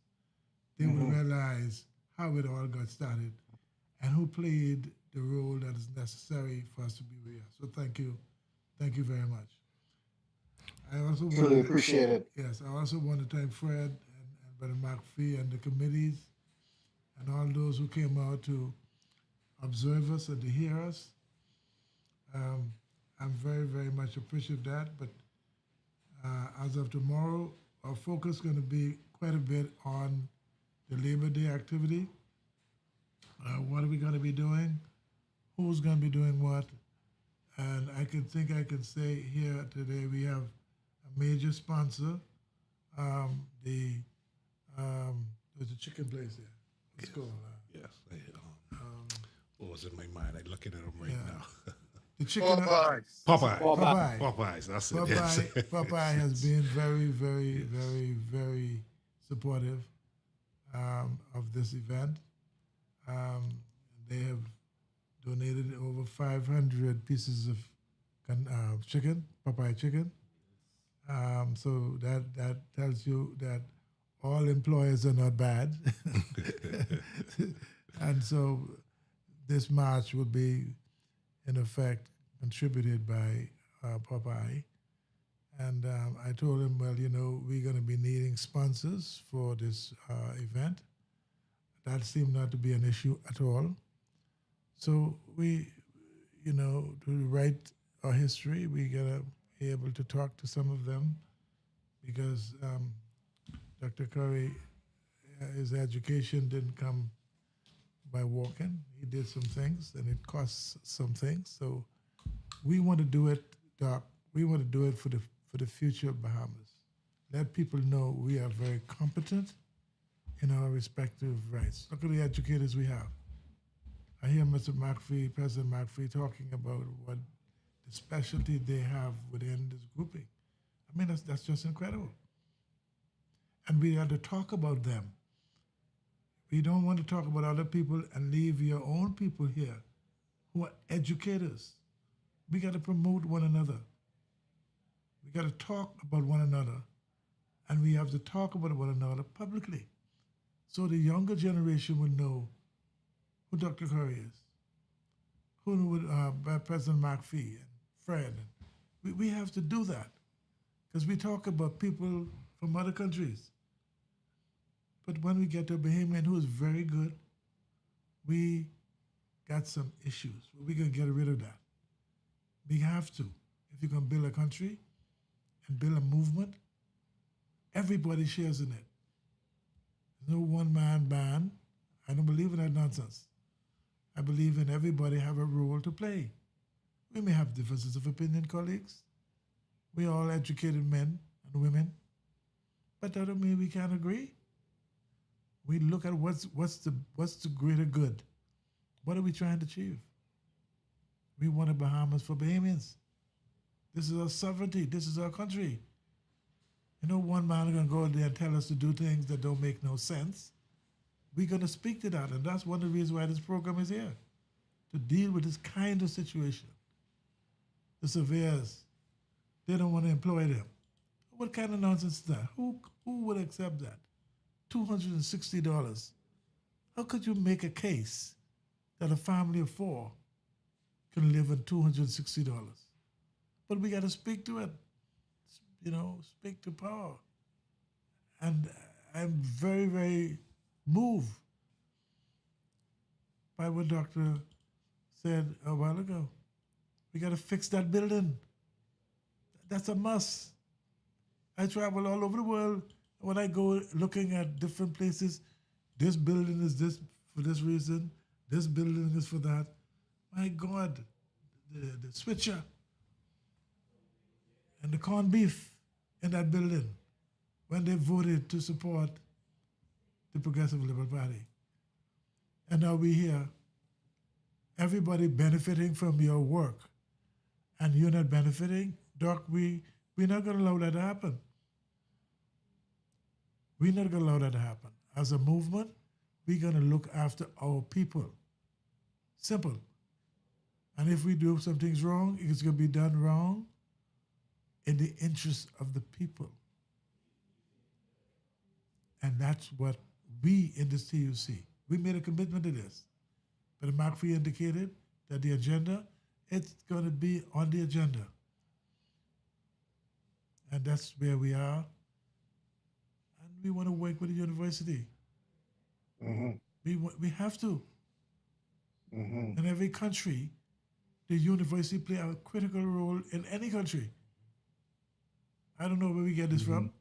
they will realize how it all got started and who played the role that is necessary for us to be here. So thank you very much. I also Truly appreciate it. Yes, I also want to thank Fred and Brother McPhee and the committees and all those who came out to observe us and to hear us. I'm very, very much appreciative of that. But as of tomorrow, our focus is going to be quite a bit on the Labor Day activity. What are we going to be doing? Who's going to be doing what? And I can say here today we have a major sponsor. There's a chicken place there. Let's go. Yes. What was in my mind? I'm looking at them right now. The chicken. Popeyes. That's it. Yes. Popeye has been very, very, very, very supportive of this event. They have donated over 500 pieces of chicken, Popeye chicken. So that tells you that all employers are not bad. And so this march will be, in effect, contributed by Popeye. And I told him, well, we're going to be needing sponsors for this event. That seemed not to be an issue at all. So we, to write our history, we got to able to talk to some of them because Dr. Curry, his education didn't come by walking. He did some things, and it costs some things. So we want to do it, Doc. We want to do it for the future of Bahamas. Let people know we are very competent in our respective rights. Look at the educators we have. I hear Mr. McPhee, President McPhee, talking about what the specialty they have within this grouping. I mean, that's just incredible. And we have to talk about them. We don't want to talk about other people and leave your own people here who are educators. We got to promote one another. We got to talk about one another. And we have to talk about one another publicly. So the younger generation would know who Dr. Curry is, who would President McPhee and Fred. We have to do that because we talk about people from other countries. But when we get to a Bahamian who is very good, we got some issues. We're going to get rid of that. We have to. If you're going to build a country and build a movement, everybody shares in it. There's no one-man band. I don't believe in that nonsense. I believe in everybody have a role to play. We may have differences of opinion, colleagues. We're all educated men and women. But that don't mean we can't agree. We look at what's the greater good. What are we trying to achieve? We want a Bahamas for Bahamians. This is our sovereignty. This is our country. You know, one man is going to go there and tell us to do things that don't make no sense. We're going to speak to that, and that's one of the reasons why this program is here, to deal with this kind of situation. The surveyors, they don't want to employ them. What kind of nonsense is that? Who would accept that? $260. How could you make a case that a family of four can live on $260? But we got to speak to it, speak to power. And I'm very, very moved by what Doctor said a while ago. We got to fix that building. That's a must. I travel all over the world. When I go looking at different places, this building is this for this reason, this building is for that. My God, the switcher and the corned beef in that building when they voted to support the Progressive Liberal Party. And now we hear everybody benefiting from your work and you're not benefiting. Doc, we're not going to allow that to happen. We're not going to allow that to happen. As a movement, we're going to look after our people. Simple. And if we do some things wrong, it's going to be done wrong in the interest of the people. And that's what we in this TUC, we made a commitment to this. But McPhee indicated that the agenda, it's going to be on the agenda. And that's where we are. And we want to work with the university. Mm-hmm. We have to. Mm-hmm. In every country, the university play a critical role in any country. I don't know where we get this from.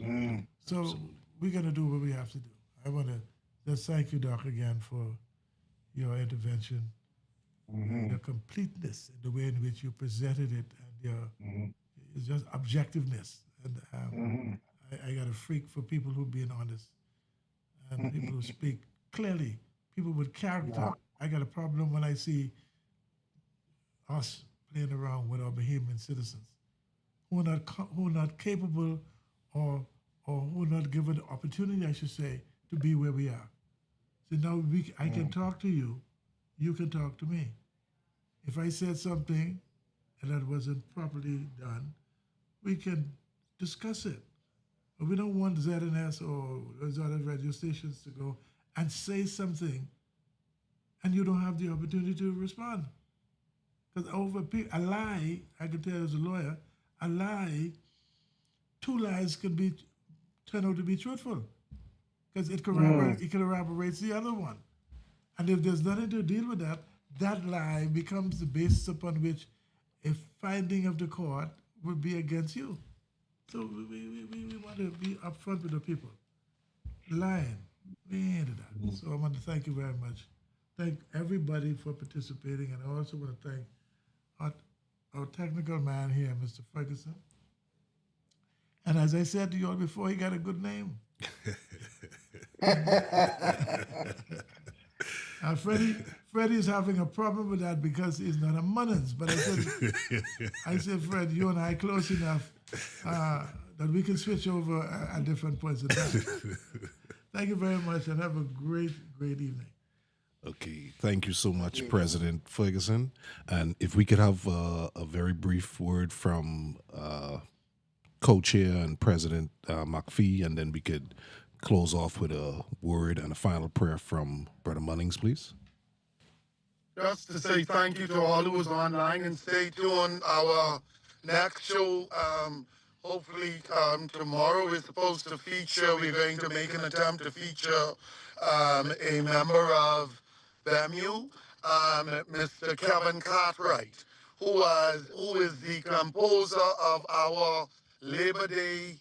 Mm-hmm. So we're going to do what we have to do. I want to just thank you, Doc, again for your intervention, your completeness, in the way in which you presented it, and your it's just objectiveness. And I got a freak for people who being honest and people who speak clearly, people with character. Yeah. I got a problem when I see us playing around with our Bahamian citizens who are not capable or who are not given the opportunity, I should say, to be where we are. So now I can talk to you, you can talk to me. If I said something and that wasn't properly done, we can discuss it. But we don't want ZNS or those other radio stations to go and say something and you don't have the opportunity to respond. Because a lie, I can tell you as a lawyer, a lie, two lies can turn out to be truthful. Because it corroborates the other one. And if there's nothing to deal with that, that lie becomes the basis upon which a finding of the court would be against you. So we want to be upfront with the people. Lying, we ain't into that. So I want to thank you very much. Thank everybody for participating, and I also want to thank our, our technical man here, Mr. Ferguson. And as I said to you all before, he got a good name. Freddie's having a problem with that because he's not a Munnins. But I said, Fred, you and I close enough that we can switch over at different points in time. Thank you very much, and have a great, great evening. Okay, thank you so much, President Ferguson. And if we could have a very brief word from co-chair and President McPhee, and then we could close off with a word and a final prayer from Brother Munnings, please. Just to say thank you to all who was online, and stay tuned. Our next show, hopefully tomorrow, is supposed to feature, we're going to make an attempt to feature a member of BEMU, Mr. Kevin Cartwright, who is the composer of our Labor Day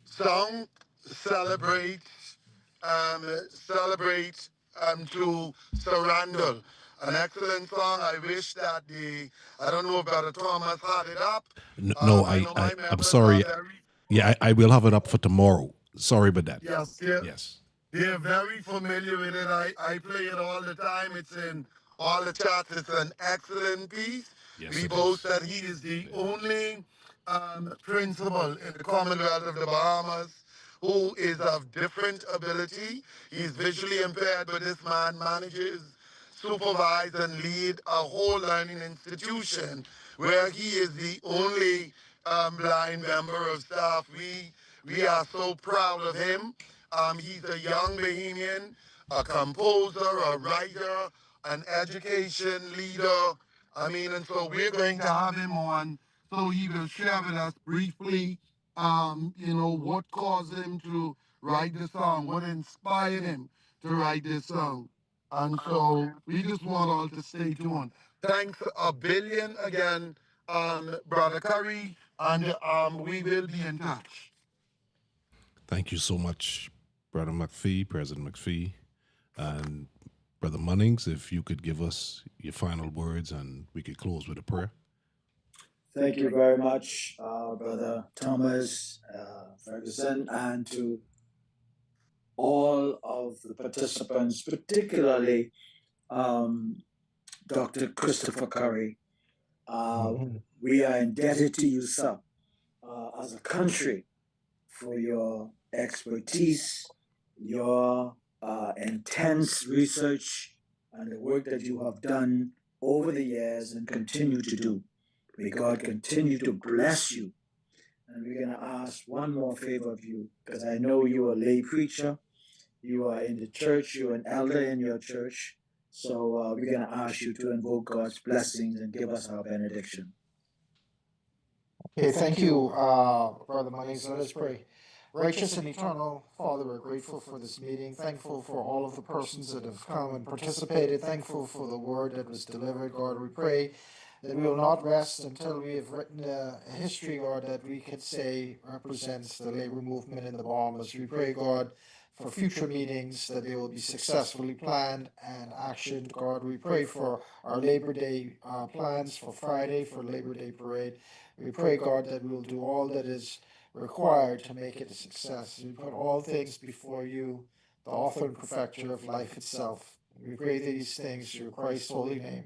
song, Celebrate celebrate to surrender. An excellent song. I wish that I don't know if Brother Thomas had it up. No, I know my I'm members sorry. are very, Yeah, I will have it up for tomorrow. Sorry about that. yes, Yes. they're very familiar with it. I play it all the time. It's in all the chats. It's an excellent piece. Yes, We it boast is. that he is the only principal in the Commonwealth of the Bahamas who is of different ability. He's visually impaired, but this man manages, supervise, and lead a whole learning institution where he is the only blind member of staff. We are so proud of him. He's a young Bahamian, a composer, a writer, an education leader. I mean, and so we're going to have him on so he will share with us briefly, what caused him to write the song, what inspired him to write this song. And so we just want all to stay tuned. Thanks a billion again, Brother Curry, and we will be in touch. Thank you so much, Brother McPhee, President McPhee, and Brother Munnings. If you could give us your final words, and we could close with a prayer. Thank you very much, Brother Thomas Ferguson, and to all of the participants, particularly Dr. Christopher Curry. We are indebted to you, sir, as a country, for your expertise, your intense research, and the work that you have done over the years and continue to do. May God continue to bless you. And we're going to ask one more favor of you, because I know you're a lay preacher. You are in the church. You're an elder in your church. So we're going to ask you to invoke God's blessings and give us our benediction. Okay, thank you, Brother Munnings. Let us pray. Righteous and eternal Father, we're grateful for this meeting, thankful for all of the persons that have come and participated, thankful for the word that was delivered. God, we pray that we will not rest until we have written a history, God, that we could say represents the labor movement in the Bahamas. We pray, God, for future meetings, that they will be successfully planned and actioned. God, we pray for our Labor Day plans for Friday, for Labor Day parade. We pray, God, that we will do all that is required to make it a success. We put all things before you, the author and perfecter of life itself. We pray these things through Christ's holy name.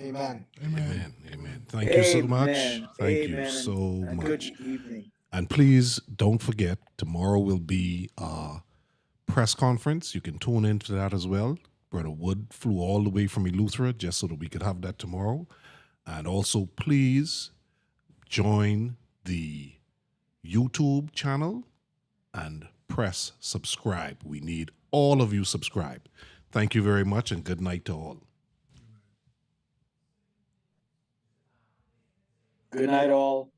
Amen. Amen. Amen. Thank you so much. Amen. Thank you Amen. so And much. good evening. And please don't forget, tomorrow will be a press conference. You can tune into that as well. Brother Wood flew all the way from Eleuthera just so that we could have that tomorrow. And also, please join the YouTube channel and press subscribe. We need all of you subscribed. Thank you very much, and good night to all. Good night, all.